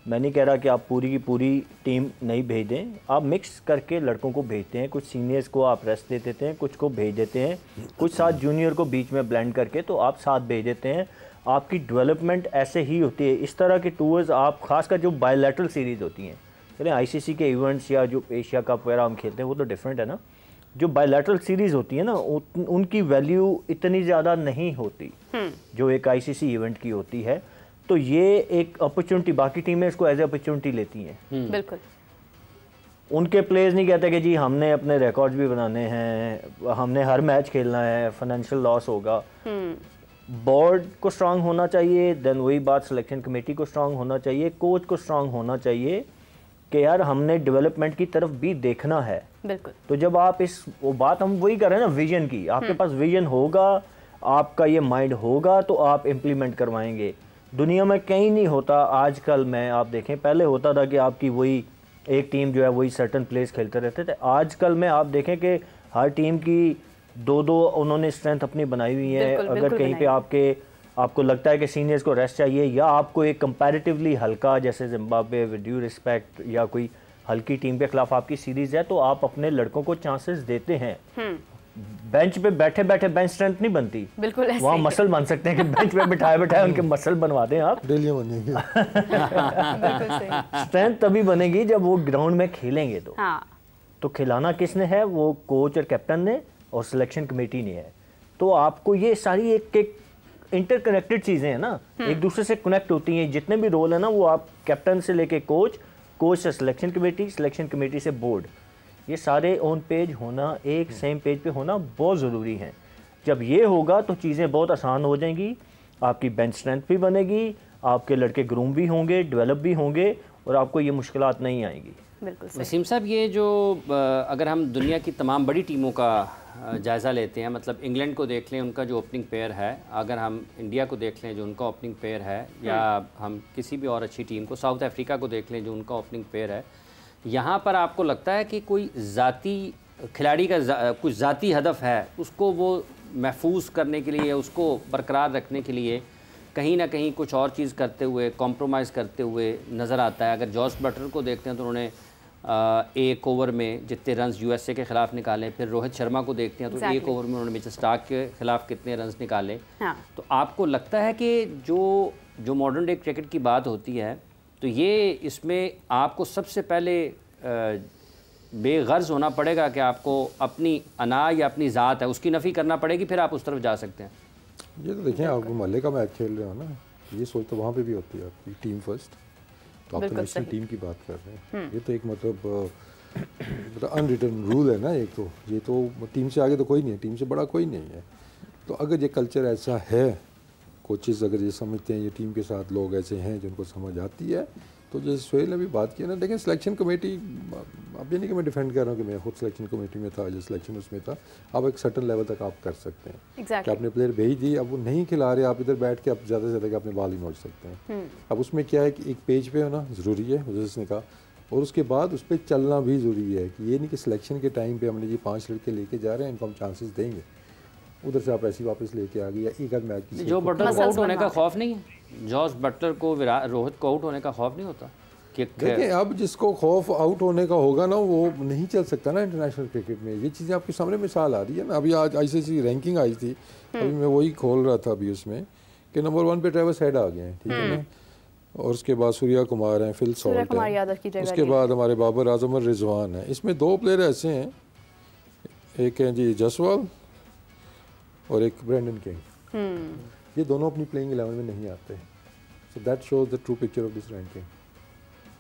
मैं नहीं कह रहा कि आप पूरी की पूरी टीम नहीं भेज दें, आप मिक्स करके लड़कों को भेजते हैं, कुछ सीनियर्स को आप रेस्ट दे देते हैं, कुछ को भेज देते हैं, कुछ साथ जूनियर को बीच में ब्लेंड करके तो आप साथ भेज देते हैं। आपकी डेवलपमेंट ऐसे ही होती है। इस तरह के टूर्स आप, खासकर जो बायलैटरल सीरीज़ होती हैं, चलें आईसीसी के इवेंट्स या जो एशिया कप वगैरह हम खेलते हैं वो तो डिफरेंट है ना, जो बायलैटरल सीरीज़ होती है ना, उनकी वैल्यू इतनी ज़्यादा नहीं होती जो एक आईसीसी इवेंट की होती है। तो ये एक अपॉर्चुनिटी, बाकी टीमें इसको एज ए अपॉर्चुनिटी लेती हैं। बिल्कुल। उनके प्लेयर्स नहीं कहते कि जी हमने अपने रिकॉर्ड्स भी बनाने हैं, हमने हर मैच खेलना है, फाइनेंशियल लॉस होगा। बोर्ड को स्ट्रांग होना चाहिए, देन वही बात सिलेक्शन कमेटी को स्ट्रांग होना चाहिए, कोच को स्ट्रांग होना चाहिए कि यार हमने डेवलपमेंट की तरफ भी देखना है। बिल्कुल। तो जब आप वो बात हम वही कर रहे हैं ना, विजन की, आपके पास विजन होगा, आपका ये माइंड होगा तो आप इम्प्लीमेंट करवाएंगे। दुनिया में कहीं नहीं होता आजकल में, आप देखें पहले होता था कि आपकी वही एक टीम जो है वही सर्टन प्लेयर्स खेलते रहते थे। आजकल में आप देखें कि हर टीम की दो उन्होंने स्ट्रेंथ अपनी बनाई हुई है। अगर कहीं पे आपको लगता है कि सीनियर्स को रेस्ट चाहिए, या आपको एक कंपैरेटिवली हल्का, जैसे जिम्बाब्वे विद ड्यू रिस्पेक्ट, या कोई हल्की टीम के खिलाफ आपकी सीरीज है, तो आप अपने लड़कों को चांसेस देते हैं। बेंच पे बैठे बैठे बेंच स्ट्रेंथ नहीं बनती, बिल्कुल वहाँ मसल बन सकते हैं कि बेंच पे बिठाए बिठाए उनके मसल बनवा दें आप। डेली बनेगी। स्ट्रेंथ तभी बनेगी जब वो ग्राउंड में खेलेंगे। तो खिलाना किसने है? वो कोच और कैप्टन ने और सिलेक्शन कमेटी ने है। तो आपको ये सारी एक इंटरकनेक्टेड चीज़ें हैं ना, एक दूसरे से कनेक्ट होती हैं। जितने भी रोल है ना, वो आप कैप्टन से लेके कोच से सिलेक्शन कमेटी से बोर्ड, ये सारे ऑन पेज होना, एक सेम पेज पे होना बहुत ज़रूरी है। जब ये होगा तो चीज़ें बहुत आसान हो जाएंगी, आपकी बेंच स्ट्रेंथ भी बनेगी, आपके लड़के ग्रूम भी होंगे, डेवलप भी होंगे, और आपको ये मुश्किलात नहीं आएंगी। बिल्कुल। वसीम साहब, ये जो अगर हम दुनिया की तमाम बड़ी टीमों का जायज़ा लेते हैं, मतलब इंग्लैंड को देख लें, उनका जो ओपनिंग पेयर है, अगर हम इंडिया को देख लें जो उनका ओपनिंग पेयर है, या हम किसी भी और अच्छी टीम को, साउथ अफ्रीका को देख लें जो उनका ओपनिंग पेयर है, यहाँ पर आपको लगता है कि कोई ज़ाती खिलाड़ी का कुछ ज़ाती हदफ है, उसको वो महफूज करने के लिए, उसको बरकरार रखने के लिए कहीं ना कहीं कुछ और चीज़ करते हुए, कॉम्प्रोमाइज़ करते हुए नज़र आता है? अगर जॉस बटलर को देखते हैं तो उन्होंने एक ओवर में जितने रन्स यूएसए के ख़िलाफ़ निकाले, फिर रोहित शर्मा को देखते हैं तो एक ओवर में उन्होंने मिचेल स्टार्क के ख़िलाफ़ कितने रन्स निकाले। तो आपको लगता है कि जो मॉडर्न डे क्रिकेट की बात होती है, तो ये इसमें आपको सबसे पहले बेगर्ज होना पड़ेगा कि आपको अपनी अना या अपनी ज़ात है उसकी नफ़ी करना पड़ेगी, फिर आप उस तरफ जा सकते हैं? ये तो देखें, आप महल्ले का मैच खेल रहे हो ना, ये सोच तो वहाँ पे भी होती है आपकी, टीम फर्स्ट। तो आप तो नेशनल टीम की बात कर रहे हैं, ये तो एक मतलब अनरिटन रूल है ना। एक तो ये तो टीम से आगे तो कोई नहीं है, टीम से बड़ा कोई नहीं है। तो अगर ये कल्चर ऐसा है, कोचेज़ अगर ये समझते हैं, ये टीम के साथ लोग ऐसे हैं जिनको समझ आती है, तो जैसे सोहेल ने भी बात की ना, देखें सिलेक्शन कमेटी, अब ये नहीं कि मैं डिफेंड कर रहा हूँ कि मैं खुद सिलेक्शन कमेटी में था, जो सिलेक्शन उसमें था, अब एक सर्टन लेवल तक आप कर सकते हैं कि आपने प्लेयर भेज दी, अब वो नहीं खिला रहे, आप इधर बैठ के आप ज़्यादा से ज़्यादा अपने बाल ही नोच सकते हैं। अब उसमें क्या है कि एक पेज पे होना ज़रूरी है, जैसे कहा, और उसके बाद उस पर चलना भी ज़रूरी है कि ये नहीं कि सिलेक्शन के टाइम पर हमने ये 5 लड़के लेके जा रहे हैं, इनको हम चांसेस देंगे, उधर से आप ऐसी वापस लेके आ गए, या एक आध मैच की। जो बटलर को आउट होने का खौफ नहीं है? जॉस बटलर को, रोहित को आउट होने का खौफ नहीं होता? देखिए, अब जिसको खौफ आउट होने का होगा ना, वो नहीं चल सकता ना इंटरनेशनल क्रिकेट में। ये चीज़ें आपके सामने मिसाल आ रही है ना। अभी आज आईसीसी रैंकिंग आई थी, अभी मैं वही खोल रहा था अभी उसमें, कि नंबर 1 पे ट्रेविस हेड आ गए हैं, ठीक है ना, और उसके बाद सूर्या कुमार हैं, फिल सॉल्ट हैं, उसके बाद हमारे बाबर आजम और रिजवान हैं। इसमें 2 प्लेयर ऐसे हैं, एक हैं जी जसवाल और एक ब्रेंडन किंग। ये दोनों अपनी प्लेइंग 11 में नहीं आते, so that shows the true picture of this ranking.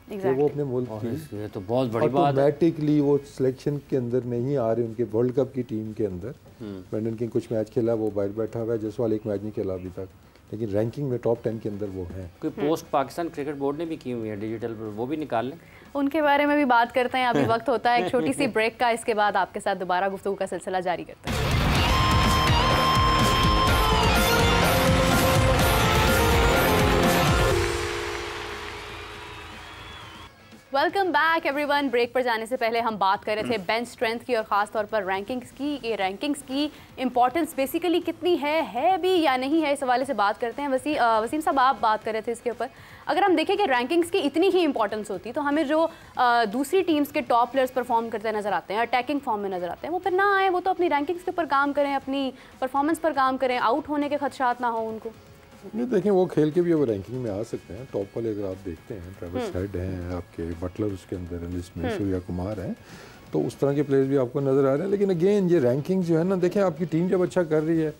वो अपने मुल्क की, ये तो बहुत बड़ी बात है, ऑटोमेटिकली वो सिलेक्शन के अंदर नहीं आ रहे, उनके वर्ल्ड कप की टीम के अंदर। ब्रेंडन किंग कुछ मैच खेला, वो बाहर बैठा हुआ है, जसवाल एक मैच नहीं खेला अभी तक, लेकिन रैंकिंग में टॉप 10 के अंदर वो हैं। कोई पोस्ट पाकिस्तान क्रिकेट बोर्ड ने भी की हुई है डिजिटल पर, वो भी निकाल लें, उनके बारे में भी बात करते हैं। अभी वक्त होता है एक छोटी सी ब्रेक का, इसके बाद आपके साथ दोबारा गुफ्तगू का सिलसिला जारी करते हैं। Welcome back everyone. ब्रेक पर जाने से पहले हम बात कर रहे थे बेंच स्ट्रेंथ की और ख़ास तौर पर रैंकिंग्स की। ये रैंकिंग्स की इंपॉर्टेंस बेसिकली कितनी है भी या नहीं है, इस हवाले से बात करते हैं। वसीम साहब, आप बात कर रहे थे इसके ऊपर। अगर हम देखें कि रैंकिंग्स की इतनी ही इंपॉर्टेंस होती तो हमें जो दूसरी टीम्स के टॉप प्लेयर्स परफॉर्म करते नजर आते हैं, अटैकिंग फॉर्म में नजर आते हैं, वो फिर ना आए, वो तो अपनी रैंकिंग्स के ऊपर काम करें, अपनी परफॉर्मेंस पर काम करें, आउट होने के खदशात ना हो उनको। नहीं, देखें, वो खेल के भी अब रैंकिंग में आ सकते हैं। टॉप वाले अगर आप देखते हैं, ट्रेविस हेड हैं आपके, बटलर उसके अंदर लिस्ट में, सूर्या कुमार हैं, तो उस तरह के प्लेयर्स भी आपको नज़र आ रहे हैं। लेकिन अगेन ये रैंकिंग जो है ना, देखें, आपकी टीम जब अच्छा कर रही है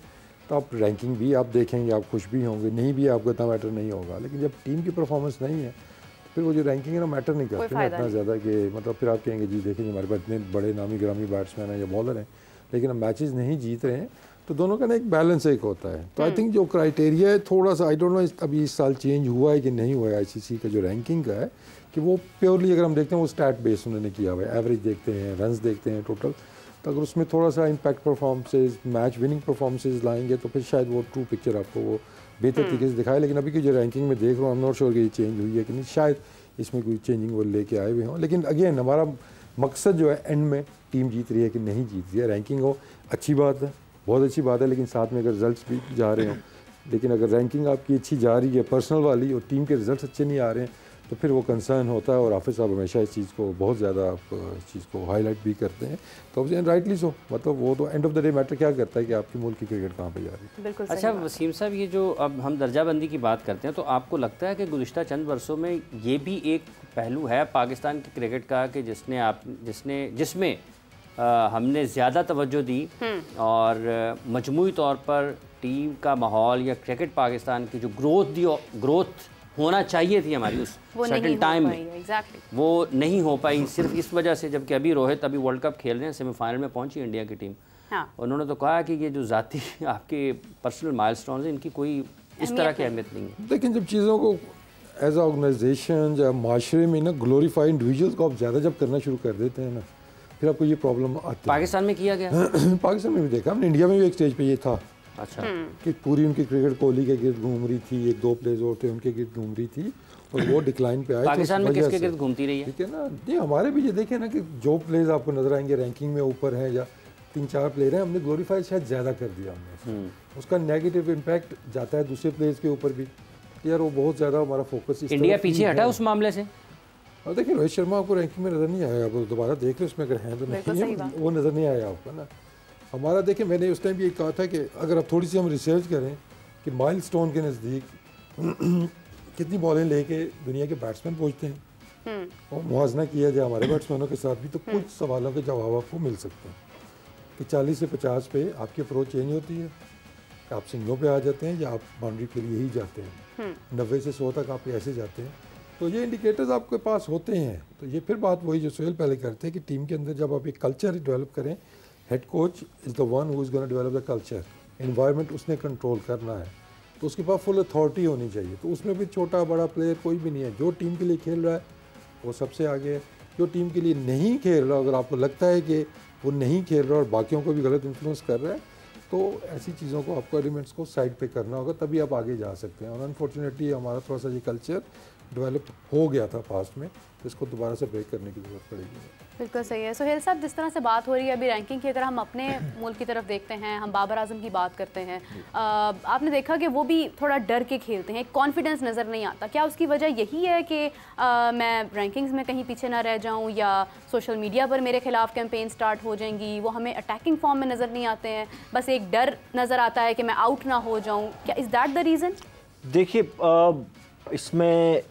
तो आप रैंकिंग भी आप देखेंगे, आप खुश भी होंगे, नहीं भी आपको इतना मैटर नहीं होगा। लेकिन जब टीम की परफॉर्मेंस नहीं है, फिर वो जो रैंकिंग है ना मैटर नहीं करती ना इतना ज़्यादा कि मतलब फिर आप कहेंगे जी देखेंगे हमारे पास इतने बड़े नामी ग्रामी बैट्समैन हैं या बॉलर हैं लेकिन हम मैचेस नहीं जीत रहे हैं, तो दोनों का ना एक बैलेंस एक होता है। तो आई थिंक जो क्राइटेरिया है थोड़ा सा आई डोंट नो अभी इस साल चेंज हुआ है कि नहीं हुआ है आईसीसी का जो रैंकिंग का है कि वो प्योरली अगर हम देखते हैं वो स्टैट बेस उन्होंने किया हुआ है, एवरेज देखते हैं, रन्स देखते हैं टोटल, तो अगर उसमें थोड़ा सा impact performances match winning performances लाएंगे तो फिर शायद वो ट्रू पिक्चर आपको वो बेहतर तरीके से दिखाए। लेकिन अभी की जो रैंकिंग में देख रहा हूँ आई एम नॉट श्योर कि ये चेंज हुई है कि नहीं, शायद इसमें कोई चेंजिंग वो लेके आए हुए हों। लेकिन अगेन हमारा मकसद जो है एंड में टीम जीत रही है कि नहीं जीत रही है, रैंकिंग हो अच्छी बात है, बहुत अच्छी बात है, लेकिन साथ में अगर रिजल्ट्स भी जा रहे हों, लेकिन अगर रैंकिंग आपकी अच्छी जा रही है पर्सनल वाली और टीम के रिजल्ट्स अच्छे नहीं आ रहे हैं तो फिर वो कंसर्न होता है। और हाफिज़ साहब हमेशा इस चीज़ को बहुत ज़्यादा इस चीज़ को हाईलाइट भी करते हैं, तो राइटली सो, मतलब वो तो end of the day matter क्या करता है कि आपकी मुल्क की क्रिकेट कहाँ पे जा रही है। बिल्कुल। अच्छा वसीम साहब, ये जो अब हम दर्जाबंदी की बात करते हैं तो आपको लगता है कि गुज़िश्ता चंद वर्षों में ये भी एक पहलू है पाकिस्तान की क्रिकेट का कि जिसमें हमने ज़्यादा तवज्जो दी और मजमूई तौर पर टीम का माहौल या क्रिकेट पाकिस्तान की जो ग्रोथ होना चाहिए थी हमारी उस सर्टेन टाइम में वो नहीं हो पाई सिर्फ इस वजह से, जबकि अभी रोहित अभी वर्ल्ड कप खेल रहे हैं, सेमीफाइनल में पहुंची इंडिया की टीम। हाँ। उन्होंने तो कहा कि ये जो ज़ाती आपके पर्सनल माइलस्टोन्स हैं इनकी कोई इस तरह की अहमियत नहीं है। लेकिन जब चीज़ों को एज अ ऑर्गेनाइजेशन या माशरे में ना ग्लोरीफाई इंडिविजुअल्स को आप ज़्यादा जब करना शुरू कर देते हैं ना फिर आपको ये प्रॉब्लम आती है। पाकिस्तान में किया गया पाकिस्तान में भी देखा हमने, इंडिया में भी एक स्टेज पे ये था। अच्छा। कि पूरी उनकी क्रिकेट कोहली के गिर्द घूम रही थी, एक दो प्लेयर्स और थे उनके गिर्द घूम रही थी और वो डिक्लाइन पे आए। पाकिस्तान में किसके गिर्द घूमती रही है? ठीक है ना, नहीं हमारे भी ये देखे ना कि जो प्लेयर्स आपको नजर आएंगे रैंकिंग में ऊपर हैं या 3-4 प्लेयर हैं, हमने ग्लोरीफाई शायद ज़्यादा कर दिया हमने, उसका नेगेटिव इम्पैक्ट जाता है दूसरे प्लेयर्स के ऊपर भी। यार वो बहुत ज़्यादा हमारा फोकस इंडिया पीछे हटा उस मामले से। और देखिए रोहित शर्मा आपको रैंकिंग में नज़र नहीं आया, आप दोबारा देख रहे उसमें अगर हैं तो नहीं, वो नज़र नहीं आया आपको ना। हमारा देखिए मैंने उस टाइम भी ये कहा था कि अगर अब थोड़ी सी हम रिसर्च करें कि माइलस्टोन के नज़दीक कितनी बॉलें लेके दुनिया के बैट्समैन पहुंचते हैं और मुआवजा किया जाए हमारे बैट्समैनों के साथ भी, तो कुछ सवालों के जवाब आपको मिल सकते हैं कि 40 से 50 पे आपकी अप्रोच चेंज होती है, आप सिंगलों पे आ जाते हैं या आप बाउंड्री के लिए ही जाते हैं, 90 से 100 तक आप ऐसे जाते हैं। तो ये इंडिकेटर्स आपके पास होते हैं। तो ये फिर बात वही जो सुहेल पहले करते हैं कि टीम के अंदर जब आप एक कल्चर डेवलप करें, head coach is the one who is gonna develop the culture, environment उसने कंट्रोल करना है, तो उसके पास फुल अथॉरिटी होनी चाहिए। तो उसमें भी छोटा बड़ा प्लेयर कोई भी नहीं है, जो टीम के लिए खेल रहा है वो सबसे आगे है, जो टीम के लिए नहीं खेल रहा अगर आपको लगता है कि वो नहीं खेल रहा और बाकियों को भी गलत इन्फ्लुएंस कर रहा है, तो ऐसी चीज़ों को आपको एलिमेंट्स को साइड पे करना होगा, तभी आप आगे जा सकते हैं। और अनफॉर्चुनेटली हमारा थोड़ा सा ये कल्चर डेवलप हो गया था पास्ट में, तो इसको दोबारा से ब्रेक करने की ज़रूरत पड़ेगी। बिल्कुल सही है। सुहेल साहब, जिस तरह से बात हो रही है अभी रैंकिंग की, अगर हम अपने मुल्क की तरफ देखते हैं, हम बाबर आजम की बात करते हैं, आपने देखा कि वो भी थोड़ा डर के खेलते हैं, कॉन्फिडेंस नज़र नहीं आता। क्या उसकी वजह यही है कि मैं रैंकिंग्स में कहीं पीछे ना रह जाऊं, या सोशल मीडिया पर मेरे खिलाफ कैंपेन स्टार्ट हो जाएंगी, वो हमें अटैकिंग फॉर्म में नज़र नहीं आते हैं, बस एक डर नज़र आता है कि मैं आउट ना हो जाऊँ? क्या इज़ दैट द रीज़न? देखिए इसमें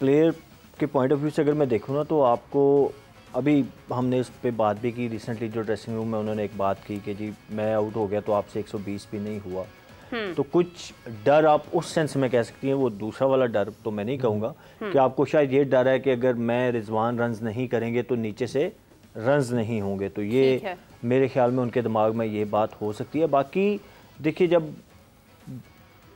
प्लेयर के पॉइंट ऑफ व्यू से अगर मैं देखूँ ना, तो आपको अभी हमने इस पे बात भी की रिसेंटली, जो ड्रेसिंग रूम में उन्होंने एक बात की कि जी मैं आउट हो गया तो आपसे 120 भी नहीं हुआ। तो कुछ डर आप उस सेंस में कह सकती हैं, वो दूसरा वाला डर तो मैं नहीं कहूँगा कि आपको शायद ये डर है कि अगर मैं रिजवान रन्स नहीं करेंगे तो नीचे से रन्स नहीं होंगे, तो ये मेरे ख्याल में उनके दिमाग में ये बात हो सकती है। बाकी देखिए, जब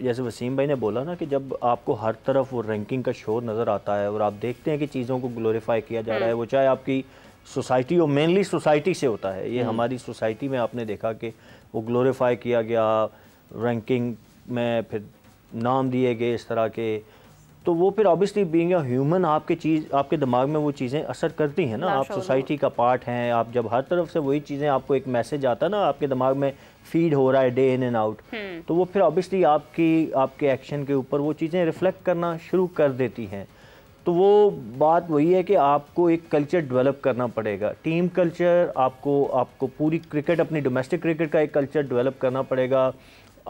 जैसे वसीम भाई ने बोला ना कि जब आपको हर तरफ वो रैंकिंग का शोर नज़र आता है और आप देखते हैं कि चीज़ों को ग्लोरीफाई किया जा रहा है, वो चाहे आपकी सोसाइटी हो, मेनली सोसाइटी से होता है ये, हमारी सोसाइटी में आपने देखा कि वो ग्लोरीफाई किया गया, रैंकिंग में फिर नाम दिए गए इस तरह के, तो वो फिर ऑब्वियसली बीइंग अ ह्यूमन आपके दिमाग में वो चीज़ें असर करती हैं ना, आप सोसाइटी का पार्ट हैं। आप जब हर तरफ से वही चीज़ें, आपको एक मैसेज आता है ना, आपके दिमाग में फीड हो रहा है डे इन एंड आउट, तो वो फिर ऑब्वियसली आपके एक्शन के ऊपर वो चीज़ें रिफ्लेक्ट करना शुरू कर देती हैं। तो वो बात वही है कि आपको एक कल्चर डेवलप करना पड़ेगा, टीम कल्चर, आपको पूरी क्रिकेट, अपनी डोमेस्टिक क्रिकेट का एक कल्चर डेवलप करना पड़ेगा।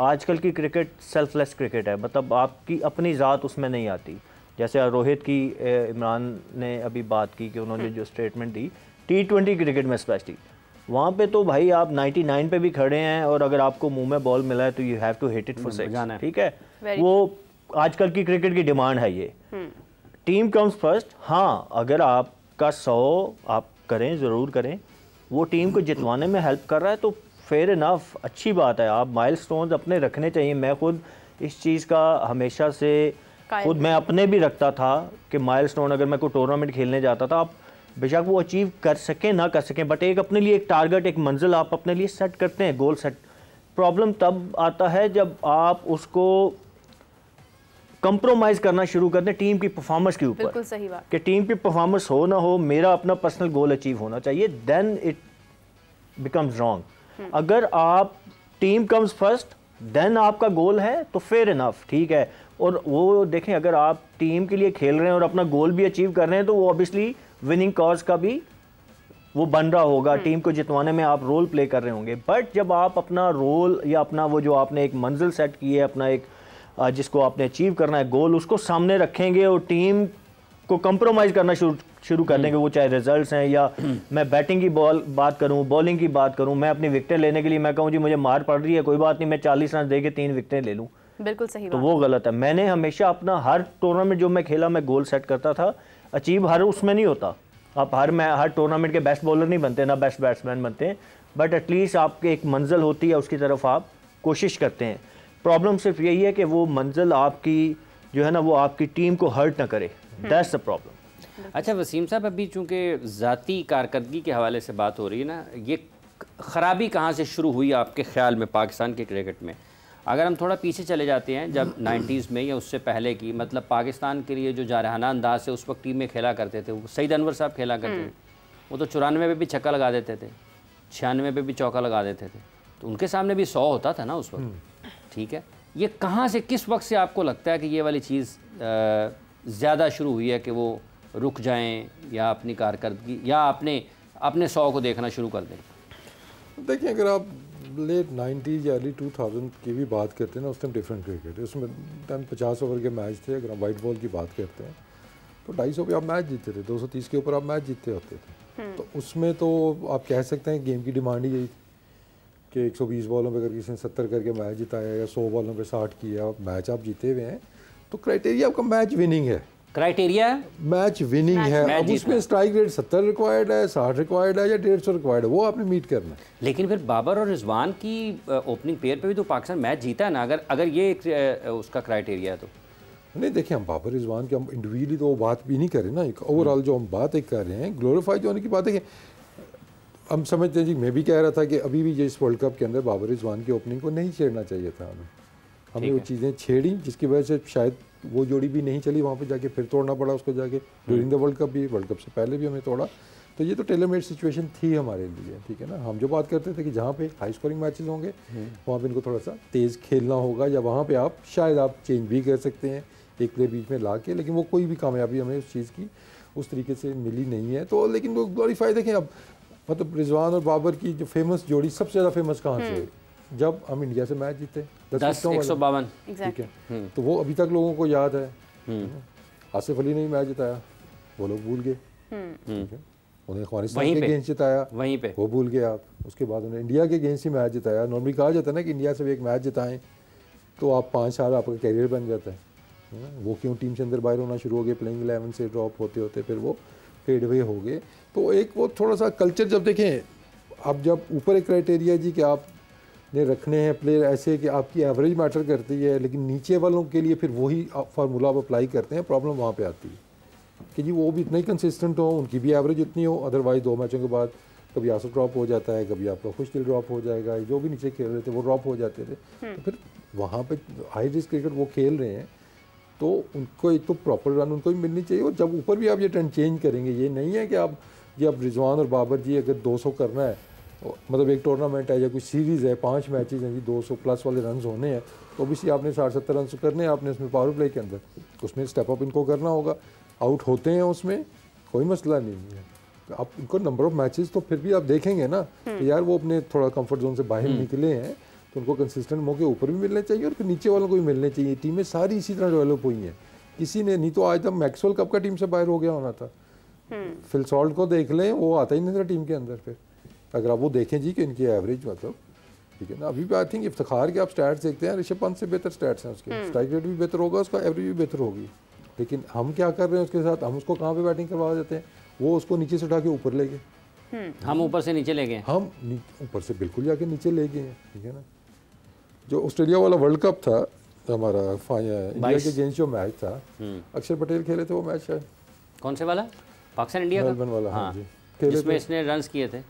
आजकल की क्रिकेट सेल्फलेस क्रिकेट है, मतलब आपकी अपनी ज़ात उसमें नहीं आती। जैसे रोहित की इमरान ने अभी बात की कि उन्होंने जो स्टेटमेंट दी T20 क्रिकेट में स्पेशली, वहाँ पे तो भाई आप 99 पे भी खड़े हैं और अगर आपको मुंह में बॉल मिला है तो you have to hit it for 6, ठीक है, वो आजकल की क्रिकेट की डिमांड है ये। Team comes first. हाँ, अगर आपका 100 आप करें, ज़रूर करें, वो टीम को जितवाने में हेल्प कर रहा है तो फेयर इनफ, अच्छी बात है। आप माइलस्टोन्स अपने रखने चाहिए। मैं खुद इस चीज़ का हमेशा से खुद मैं अपने भी रखता था कि माइलस्टोन अगर मैं कोई टूर्नामेंट खेलने जाता था, आप बेशक वो अचीव कर सकें ना कर सकें, बट एक अपने लिए एक टारगेट, एक मंजिल आप अपने लिए सेट करते हैं, गोल सेट। प्रॉब्लम तब आता है जब आप उसको कंप्रोमाइज़ करना शुरू करते हैं टीम की परफॉर्मेंस के ऊपर। बिल्कुल सही बात कि टीम की परफॉर्मेंस हो ना हो, मेरा अपना पर्सनल गोल अचीव होना चाहिए, देन इट बिकम्स रॉन्ग। अगर आप टीम कम्स फर्स्ट देन आपका गोल है तो फेयर इनफ, ठीक है। और वो देखें, अगर आप टीम के लिए खेल रहे हैं और अपना गोल भी अचीव कर रहे हैं तो वो ऑब्वियसली विनिंग कॉज का भी वो बन रहा होगा, टीम को जितवाने में आप रोल प्ले कर रहे होंगे। बट जब आप अपना रोल या अपना वो जो आपने एक मंजिल सेट की है, अपना एक जिसको आपने अचीव करना है गोल, उसको सामने रखेंगे और टीम को कंप्रोमाइज़ करना शुरू कर देंगे, वो चाहे रिजल्ट्स हैं या मैं बैटिंग की बात करूं, बॉलिंग की बात करूं, मैं अपनी विकेटें लेने के लिए मैं कहूं जी मुझे मार पड़ रही है, कोई बात नहीं, मैं 40 रन दे के 3 विकेटें ले लूं, बिल्कुल सही तो बात। वो गलत है। मैंने हमेशा अपना हर टूर्नामेंट जो मैं खेला, मैं गोल सेट करता था। अचीव हर उसमें नहीं होता, आप हर टूर्नामेंट के बेस्ट बॉलर नहीं बनते, ना बेस्ट बैट्समैन बनते हैं, बट एटलीस्ट आपकी एक मंजिल होती है, उसकी तरफ आप कोशिश करते हैं। प्रॉब्लम सिर्फ यही है कि वो मंजिल आपकी जो है ना, वो आपकी टीम को हर्ट ना करे, दैट्स द प्रॉब्लम। अच्छा वसीम साहब, अभी चूंकि ज़ाती कारकर्दगी के हवाले से बात हो रही है ना, ये ख़राबी कहाँ से शुरू हुई आपके ख्याल में पाकिस्तान के क्रिकेट में? अगर हम थोड़ा पीछे चले जाते हैं, जब 90s में या उससे पहले की, मतलब पाकिस्तान के लिए जो जारहाना अंदाज से उस वक्त टीम में खेला करते थे, वो सईद अनवर साहब खेला करते थे, वो तो 94 में भी छक्का लगा देते थे, 96 में भी चौका लगा देते थे, तो उनके सामने भी 100 होता था ना उस वक्त, ठीक है। ये कहाँ से, किस वक्त से आपको लगता है कि ये वाली चीज़ ज़्यादा शुरू हुई है कि वो रुक जाएं या अपनी कारकर्दगी या अपने 100 को देखना शुरू कर दें? देखिए, अगर आप लेट 90s या अर्ली 2000 की भी बात करते हैं ना, उस टाइम डिफरेंट क्रिकेट है, उसमें टाइम 50 ओवर के मैच थे। अगर हम वाइट बॉल की बात करते हैं तो 250 पे आप मैच जीतते थे, 230 के ऊपर आप मैच जीतते होते थे। तो उसमें तो आप कह सकते हैं गेम की डिमांड ही यही थी कि 120 बॉलों पे अगर किसी ने 70 करके मैच जिताया या 100 बॉलों पे 60 किया, मैच आप जीते हुए हैं, तो क्राइटेरिया आपका मैच विनिंग है, क्राइटेरिया मैच विनिंग है। अब उसमें स्ट्राइक रेट 70 रिक्वायर्ड है, 60 रिक्वायर्ड है या 150 रिक्वायर्ड है, वो आपने मीट करना है। लेकिन फिर बाबर और रिजवान की ओपनिंग पेयर पे भी तो पाकिस्तान मैच जीता है ना, अगर ये एक उसका क्राइटेरिया है तो। नहीं, देखिए, हम बाबर रिजवान की हम इंडिविजुअली तो बात भी नहीं कर रहे ना, एक ओवरऑल जो हम बात एक कर रहे हैं, ग्लोरीफाइड होने की बात है कि हम समझते हैं जी, मैं भी कह रहा था कि अभी भी इस वर्ल्ड कप के अंदर बाबर रिजवान की ओपनिंग को नहीं छेड़ना चाहिए था हमें वो चीज़ें छेड़ी, जिसकी वजह से शायद वो जोड़ी भी नहीं चली, वहाँ पे जाके फिर तोड़ना पड़ा उसको जाके, ड्यूरिंग द वर्ल्ड कप भी, वर्ल्ड कप से पहले भी हमें तोड़ा। तो ये तो टेलर मेड सिचुएशन थी हमारे लिए, ठीक है ना। हम जो बात करते थे कि जहाँ पे हाई स्कोरिंग मैचेस होंगे वहाँ पे इनको थोड़ा सा तेज़ खेलना होगा, या वहाँ पे आप शायद आप चेंज भी कर सकते हैं एक प्लेयर बीच में ला के, लेकिन वो कोई भी कामयाबी हमें उस चीज़ की उस तरीके से मिली नहीं है। तो लेकिन वो ग्लोरीफाई, देखें अब मतलब रिजवान और बाबर की जो फेमस जोड़ी सबसे ज़्यादा फेमस कहाँ से हुई? जब हम इंडिया से मैच जीते 10-152, ठीक है, तो वो अभी तक लोगों को याद है। आसिफ अली ने भी मैच जिताया, वो लोग भूल गए, ठीक है। उन्हें अफगानिस्तान के अगेंस्ट जिताया, वहीं पे वो भूल गए आप। उसके बाद उन्हें इंडिया के अगेंस्ट ही मैच जिताया। नॉर्मली कहा जाता है ना कि इंडिया से भी एक मैच जिताएं तो आप 5 साल आपका कैरियर बन जाता है। वो क्यों टीम से अंदर बाहर होना शुरू हो गए, प्लेइंग 11 से ड्रॉप होते होते फिर वो फेड अवे हो गए। तो एक वो थोड़ा सा कल्चर, जब देखें अब जब ऊपर एक क्राइटेरिया जी कि आप ने रखने हैं प्लेयर ऐसे कि आपकी एवरेज मैटर करती है, लेकिन नीचे वालों के लिए फिर वही फार्मूला आप अप्लाई करते हैं, प्रॉब्लम वहाँ पे आती है कि जी वो भी इतना ही कंसिस्टेंट हो, उनकी भी एवरेज उतनी हो, अदरवाइज 2 मैचों के बाद कभी आंसू ड्रॉप हो जाता है, कभी आपका खुश दिल ड्रॉप हो जाएगा, जो भी नीचे खेल रहे थे वो ड्रॉप हो जाते थे। तो फिर वहाँ पे हाई रिस्क क्रिकेट वो खेल रहे हैं, तो उनको एक तो प्रॉपर रन उनको भी मिलनी चाहिए। और जब ऊपर भी आप ये ट्रेंड चेंज करेंगे, ये नहीं है कि आप जी अब रिजवान और बाबर जी अगर 200 करना है, मतलब एक टूर्नामेंट है या कोई सीरीज़ है, 5 मैचेस हैं जी, 200 प्लस वाले रन होने हैं, तो ऑब्वियसली आपने 60-70 रन करने हैं, आपने उसमें पावर प्ले के अंदर उसमें स्टेप अप इनको करना होगा। आउट होते हैं उसमें कोई मसला नहीं है, आप इनको नंबर ऑफ मैचेस तो फिर भी आप देखेंगे ना कि यार वो अपने थोड़ा कंफर्ट जोन से बाहर निकले हैं, तो उनको कंसिस्टेंट मौके ऊपर भी मिलने चाहिए और फिर नीचे वालों को भी मिलने चाहिए। टीमें सारी इसी तरह डेवलप हुई हैं, किसी ने नहीं तो आज तक मैक्सवेल कप का टीम से बाहर हो गया होना था। फिल सॉल्ट को देख लें, वो आता ही नहीं था टीम के अंदर। फिर अगर आप वो देखें जी कि इनकी एवरेज मतलब ठीक है ना, अभी भी आई थिंक इफ्तिखार के आप स्टैट्स देखते हैं, ऋषभ पंत से बेहतर स्टैट्स हैं उसके, स्ट्राइक रेट भी बेहतर होगा उसका, एवरेज भी बेहतर होगी। लेकिन हम क्या कर रहे हैं उसके साथ, हम उसको कहाँ पे बैटिंग करवा देते हैं, वो उसको नीचे से उठा के ऊपर ले गए, हम ऊपर से नीचे ले गए, हम ऊपर से बिल्कुल जाके नीचे ले गए हैं, ठीक है ना। जो ऑस्ट्रेलिया वाला वर्ल्ड कप था हमारा इंडिया के अगेंस्ट जो मैच था, अक्षर पटेल खेले थे वो मैच शायद, कौन से वाला, पाकिस्तान इंडिया का, मेलबर्न वाला, हाँ जी, जिसमें इसने रन्स किए थे,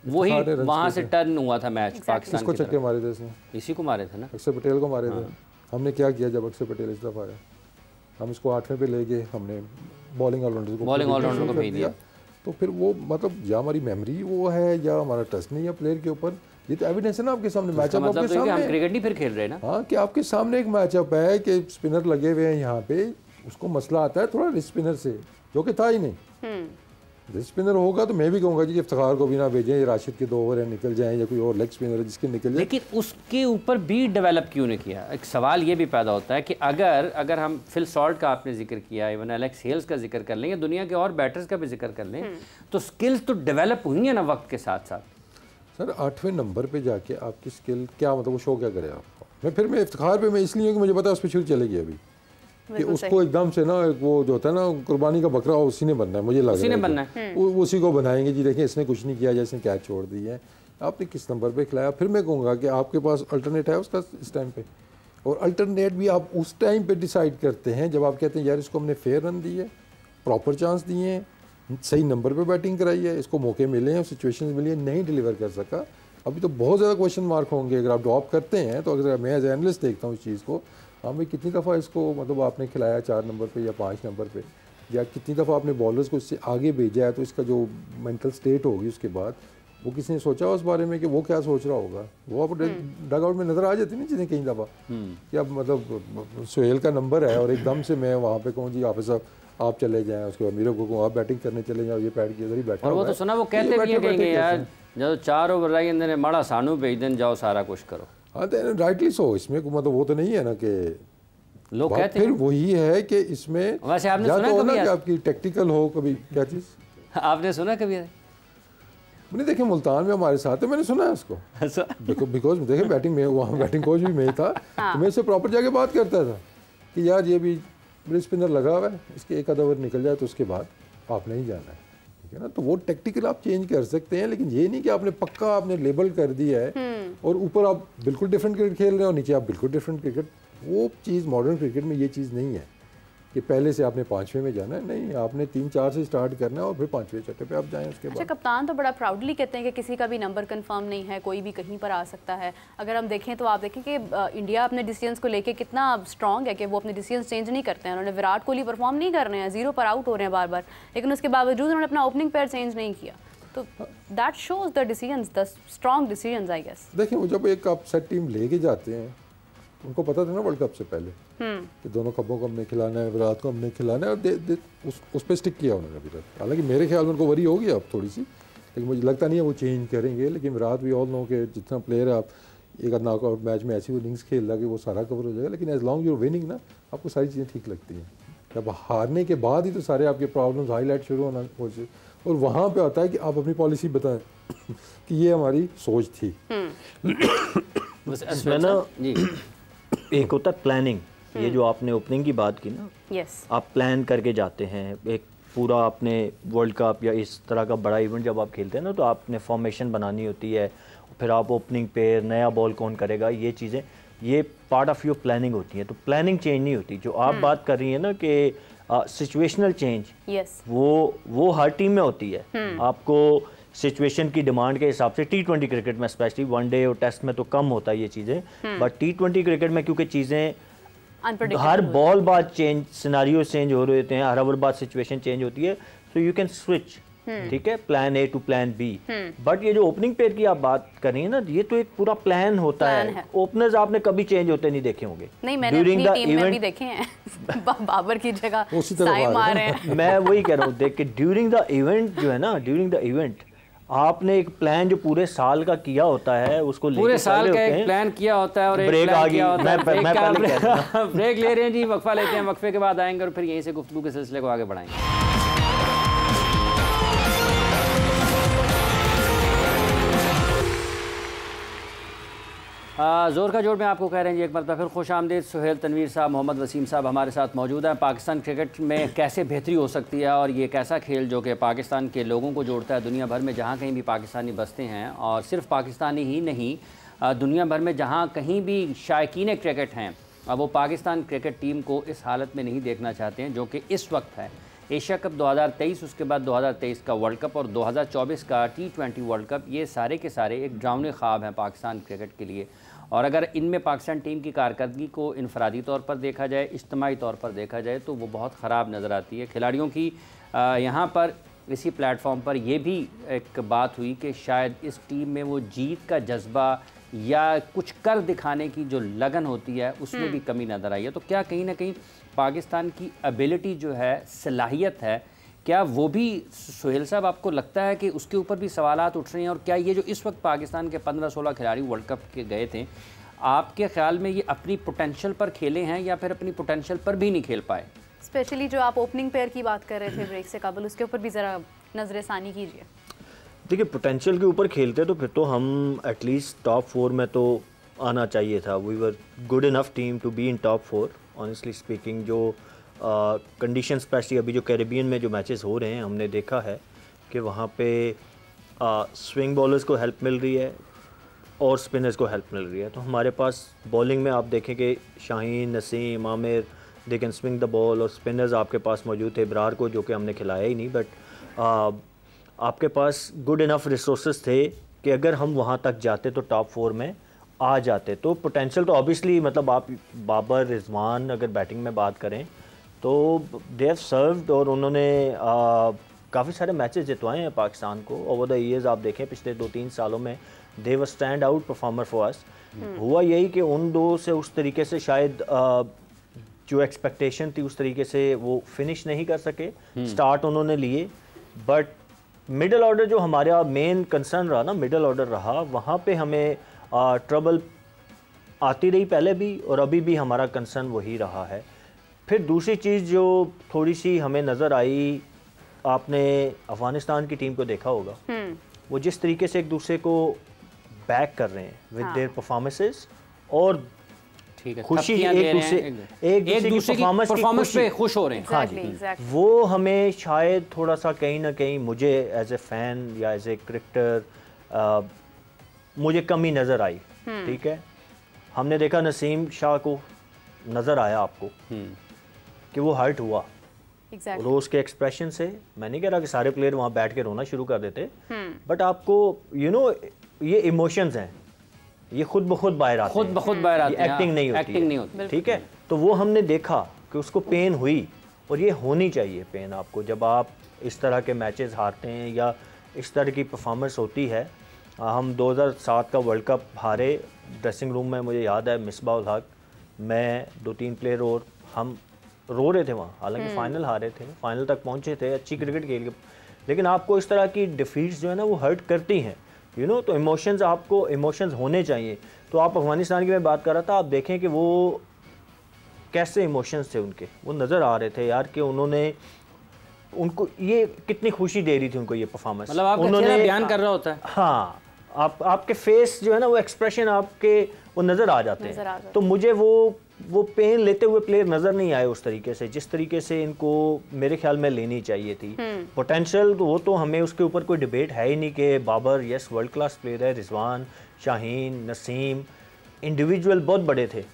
वही वहाँ से टर्न हुआ था मैच पाकिस्तान इसको छक्के मारे थे इसने, इसी को मारे थे ना, अक्षर पटेल को मारे थे। हमने क्या किया जब अक्षर पटेल इस दफ़ा आया, हम इसको 8वें पे ले गए, हमने बॉलिंग ऑलराउंडर को भेज दिया। तो फिर वो मतलब या हमारी मेमोरी वो है या हमारा ट्रस्ट नहीं है प्लेयर के ऊपर, ये तो एविडेंस है ना आपके सामने, मैचअप आपके सामने, हम क्रिकेट नहीं फिर खेल रहे ना, हाँ कि आपके सामने एक मैचअप है कि स्पिनर लगे हुए हैं यहाँ पे, उसको मसला आता है थोड़ा रिस्ट स्पिनर से, जो कि था ही नहीं। रिस्ट स्पिनर होगा तो मैं भी कहूँगा कि इफ्तिखार को भी ना भेजें, ये राशिद के 2 ओवर है निकल जाएं, या कोई और लेग स्पिनर है जिसके निकल जाए। लेकिन उसके ऊपर भी डेवलप क्यों नहीं किया? एक सवाल ये भी पैदा होता है कि अगर हम फिल सॉल्ट का आपने जिक्र किया, इवन एलेक्स हेल्स का जिक्र कर लें, या दुनिया के और बैटर्स का भी जिक्र कर लें, तो स्किल्स तो डेवलप हुई है ना वक्त के साथ साथ। सर 8वें नंबर पे जाके आपकी स्किल क्या, मतलब वो शो क्या करे आपको। मैं इफ्तिखार पे मैं इसलिए कि मुझे पता है उस पर छुरी चलेगी अभी, कि उसको एकदम से ना वो जो होता है ना कुर्बानी का बकरा, उसी ने बनना है, मुझे लग रहा है उसी को बनाएंगे जी, देखें इसने कुछ नहीं किया, जैसे कैच छोड़ दी है, आपने किस नंबर पे खिलाया। फिर मैं कहूँगा कि आपके पास अल्टरनेट है उसका इस टाइम पे, और अल्टरनेट भी आप उस टाइम पे डिसाइड करते हैं जब आप कहते हैं यार इसको हमने फेयर रन दिए, प्रॉपर चांस दिए हैं, सही नंबर पे बैटिंग कराई है, इसको मौके मिले हैं, सिचुएशन मिली है, नहीं डिलीवर कर सका। अभी तो बहुत ज़्यादा क्वेश्चन मार्क होंगे अगर आप ड्रॉप करते हैं। तो अगर मैं एज एनालिस्ट देखता हूँ इस चीज़ को, हाँ भाई कितनी दफ़ा इसको मतलब आपने खिलाया 4 नंबर पे या 5 नंबर पे, या कितनी दफ़ा आपने बॉलर्स को इससे आगे भेजा है, तो इसका जो मेंटल स्टेट होगी उसके बाद वो किसी ने सोचा उस बारे में कि वो क्या सोच रहा होगा, वो आप डग आउट में नज़र आ जाती नहीं चीज़ें कई दफ़ा कि अब मतलब सुहेल का नंबर है और एकदम से मैं वहाँ पे कहूँ जी हाफिज़ साहब आप चले जाएँ, उसके बाद मेरे को आप बैटिंग करने चले जाओ, ये पैड की इधर ही बैठा, और वो तो सुना वो कहते भी कहेंगे यार जब 4 ओवर रही अंदर माड़ा सानू भेज दें, जाओ सारा कुछ करो। हाँ तो राइटली सो, इसमें मतलब वो तो नहीं है ना कि लोग कहते फिर वही है कि इसमें वैसे आपने या सुना तो कभी ना कि आपकी टेक्टिकल हो, कभी क्या चीज़ आपने सुना कभी? मैंने देखे मुल्तान में हमारे साथ है, मैंने सुना है उसको बिकॉज देखे बैटिंग में वहाँ बैटिंग कोच भी मैं था, तो मैं इससे प्रॉपर जाके बात करता था कि यार ये भी स्पिनर लगा हुआ है, इसके एक आधा ओवर निकल जाए तो उसके बाद आप नहीं जाना है, ठीक है ना। तो वो टेक्टिकल आप चेंज कर सकते हैं, लेकिन ये नहीं कि आपने पक्का आपने लेबल कर दिया है और ऊपर आप बिल्कुल डिफरेंट क्रिकेट खेल रहे हो और नीचे आप बिल्कुल डिफरेंट क्रिकेट। वो चीज़ मॉडर्न क्रिकेट में ये चीज़ नहीं है कि पहले से आपने 5वें में जाना है, नहीं, आपने 3-4 से स्टार्ट करना है और फिर 5वें 6वें पे आप जाएं उसके बाद। अच्छा, कप्तान तो बड़ा प्राउडली कहते हैं कि किसी का भी नंबर कंफर्म नहीं है, कोई भी कहीं पर आ सकता है। अगर हम देखें तो आप देखें कि इंडिया अपने डिसीजंस को लेके कितना स्ट्रॉन्ग है कि वो अपने डिसीजंस चेंज नहीं करते हैं। उन्होंने विराट कोहली परफॉर्म नहीं कर रहे हैं, 0 पर आउट हो रहे हैं बार बार, लेकिन उसके बावजूद उन्होंने अपना ओपनिंग पेयर चेंज नहीं किया। तो that shows the decisions, the strong decisions I guess. देखिए वो जब एक आप सेट टीम लेके जाते हैं, उनको पता था ना वर्ल्ड कप से पहले कि दोनों कपों को हमने खिलाना है, विराट को हमने खिलाना है, और उस पर स्टिक किया उन्होंने अभी तक। हालांकि मेरे ख्याल में उनको वरी होगी अब थोड़ी सी, लेकिन मुझे लगता नहीं है वो चेंज करेंगे। लेकिन विराट भी ऑल नो के जितना प्लेयर है, आप एक नॉकआउट मैच में ऐसी इनिंग्स खेल रहा कि वो सारा कवर हो जाएगा, लेकिन एज लॉन्ग यूर विनिंग ना, आपको सारी चीज़ें ठीक लगती हैं। जब हारने के बाद ही तो सारे आपके प्रॉब्लम्स हाईलाइट शुरू होना हो जाए, और वहाँ पे आता है कि आप अपनी पॉलिसी बताएं कि ये हमारी सोच थी। एक होता है प्लानिंग, ये जो आपने ओपनिंग की बात की ना, आप प्लान करके जाते हैं। एक पूरा आपने वर्ल्ड कप या इस तरह का बड़ा इवेंट जब आप खेलते हैं ना, तो आपने फॉर्मेशन बनानी होती है, फिर आप ओपनिंग पेयर, नया बॉल कौन करेगा, ये चीज़ें, ये पार्ट ऑफ योर प्लानिंग होती है। तो प्लानिंग चेंज नहीं होती। जो आप बात कर रही हैं ना कि सिचुएशनल चेंज, वो हर टीम में होती है। आपको सिचुएशन की डिमांड के हिसाब से T20 क्रिकेट में स्पेशली, वनडे और टेस्ट में तो कम होता है ये चीज़ें, बट T20 क्रिकेट में क्योंकि चीज़ें हर बॉल बाद चेंज, सिनारियो चेंज हो रहे होते हैं, हर ओवर बाद सिचुएशन चेंज होती है, सो यू कैन स्विच, ठीक है, plan A to plan B। But ये जो ओपनिंग पेयर की आप बात कर रही है ना, ये तो एक पूरा प्लान होता है। ओपनर्स आपने कभी चेंज होते नहीं देखे होंगे। नहीं, मैंने अपनी टीम में भी देखे हैं बाबर की जगह साई मार रहे हैं। मैं वही कह रहा हूँ, देख के ड्यूरिंग द इवेंट जो है ना, ड्यूरिंग द इवेंट आपने एक प्लान जो पूरे साल का किया होता है, उसको पूरे साल का एक प्लान किया होता है और एक ब्रेक आ गई। ब्रेक ले रहे हैं जी, वक्फा लेते हैं, वक्फे के बाद आएंगे और फिर यहीं से गुफ्तगू के सिलसिले को आगे बढ़ाएंगे। ज़ोर का जोड़ में आपको कह रहे हैं जी, एक मरतबा फिर खुश आमदीद। सुहेल तनवीर साहब, मोहम्मद वसीम साहब हमारे साथ मौजूद हैं। पाकिस्तान क्रिकेट में कैसे बेहतरी हो सकती है और ये कैसा खेल जो कि पाकिस्तान के लोगों को जोड़ता है दुनिया भर में जहाँ कहीं भी पाकिस्तानी बसते हैं, और सिर्फ पाकिस्तानी ही नहीं, दुनिया भर में जहाँ कहीं भी शायकीन क्रिकेट हैं, अब वो पाकिस्तान क्रिकेट टीम को इस हालत में नहीं देखना चाहते हैं जो कि इस वक्त है। एशिया कप 2023, उसके बाद 2023 का वर्ल्ड कप और 2024 का T20 वर्ल्ड कप, ये सारे के सारे एक ड्राउने ख्वाब हैं पाकिस्तान क्रिकेट के लिए। और अगर इनमें पाकिस्तान टीम की कारकर्दगी को इनफरादी तौर पर देखा जाए, इज्तिमाई तौर पर देखा जाए, तो वो बहुत ख़राब नज़र आती है। खिलाड़ियों की यहाँ पर इसी प्लेटफॉर्म पर यह भी एक बात हुई कि शायद इस टीम में वो जीत का जज्बा या कुछ कर दिखाने की जो लगन होती है उसमें भी कमी नज़र आई है। तो क्या कहीं ना कहीं पाकिस्तान की एबिलिटी जो है, सलाहियत है, क्या वो भी सुहेल साहब आपको लगता है कि उसके ऊपर भी सवालात उठ रहे हैं? और क्या ये जो इस वक्त पाकिस्तान के 15-16 खिलाड़ी वर्ल्ड कप के गए थे, आपके ख्याल में ये अपनी पोटेंशियल पर खेले हैं या फिर अपनी पोटेंशियल पर भी नहीं खेल पाए? स्पेशली जो आप ओपनिंग पेयर की बात कर रहे थे ब्रेक से कबल, उसके ऊपर भी ज़रा नज़रसानी कीजिए। देखिए, पोटेंशियल के ऊपर खेलते तो फिर तो हम एटलीस्ट टॉप 4 में तो आना चाहिए था। We were good enough team to be in top 4 honestly speaking. जो कंडीशन स्पेशली अभी जो कैरेबियन में जो मैचेस हो रहे हैं, हमने देखा है कि वहाँ पे स्विंग बॉलर्स को हेल्प मिल रही है और स्पिनर्स को हेल्प मिल रही है। तो हमारे पास बॉलिंग में आप देखें कि Shaheen, Naseem, Aamir, they can swing the ball, और स्पिनर्स आपके पास मौजूद थे। इब्रार को जो कि हमने खिलाया ही नहीं, बट आपके पास गुड इनफ रिसोर्सेज थे कि अगर हम वहाँ तक जाते तो टॉप 4 में आ जाते। तो पोटेंशियल तो ऑब्वियसली, मतलब आप बाबर, रिजवान अगर बैटिंग में बात करें तो दे हैव सर्व्ड, और उन्होंने काफ़ी सारे मैचेस जितवाए हैं पाकिस्तान को ओवर द ईयर्स। आप देखें पिछले 2-3 सालों में they were stand out performer for us. हुआ यही कि उन दो से उस तरीके से शायद जो एक्सपेक्टेशन थी उस तरीके से वो फिनिश नहीं कर सके। स्टार्ट उन्होंने लिए, बट मिडल ऑर्डर जो हमारा मेन कंसर्न रहा ना, मिडल ऑर्डर रहा, वहाँ पे हमें ट्रबल आती रही पहले भी, और अभी भी हमारा कंसर्न वही रहा है। फिर दूसरी चीज़ जो थोड़ी सी हमें नज़र आई, आपने अफ़गानिस्तान की टीम को देखा होगा, वो जिस तरीके से एक दूसरे को बैक कर रहे हैं विद देयर परफॉर्मेंसेस, और खुशी एक दूसरे की परफॉर्मेंस पे खुश हो रहे हैं। हाँ जी, वो हमें शायद थोड़ा सा कहीं ना कहीं, मुझे एज ए फ़ैन या एज ए क्रिकेटर मुझे कमी नज़र आई। ठीक है, हमने देखा नसीम शाह को, नज़र आया आपको कि वो हर्ट हुआ रोज़ के एक्सप्रेशन से। मैं नहीं कह रहा कि सारे प्लेयर वहाँ बैठ के रोना शुरू कर देते, बट आपको ये इमोशंस हैं, ये खुद ब खुद बाहर आते हैं, एक्टिंग नहीं होती। ठीक है, तो वो हमने देखा कि उसको पेन हुई, और ये होनी चाहिए पेन आपको जब आप इस तरह के मैचेस हारते हैं या इस तरह की परफॉर्मेंस होती है। हम 2007 का वर्ल्ड कप हारे, ड्रेसिंग रूम में मुझे याद है मिसबाह उल हक, मैं, 2-3 प्लेयर और हम रो रहे थे वहाँ, हालांकि फाइनल हारे थे, फाइनल तक पहुँचे थे, अच्छी क्रिकेट खेल के, लेकिन आपको इस तरह की डिफीट्स जो है ना वो हर्ट करती हैं, तो इमोशंस, आपको इमोशंस होने चाहिए। तो आप अफगानिस्तान की मैं बात कर रहा था, आप देखें कि वो कैसे इमोशंस थे उनके, वो नज़र आ रहे थे यार कि उनको ये कितनी खुशी दे रही थी उनको ये परफॉर्मेंस, मतलब आपका चेहरा बयान कर रहा होता है। हाँ, आपके फेस जो है ना वो एक्सप्रेशन आपके वो नज़र आ जाते हैं। तो मुझे वो पेन लेते हुए प्लेयर नज़र नहीं आए उस तरीके से जिस तरीके से इनको मेरे ख्याल में लेनी चाहिए थी। पोटेंशियल तो वो तो हमें उसके ऊपर कोई डिबेट है ही नहीं कि Babar yes world class player है, रिजवान, शाहीन, नसीम इंडिविजुअल बहुत बड़े थे,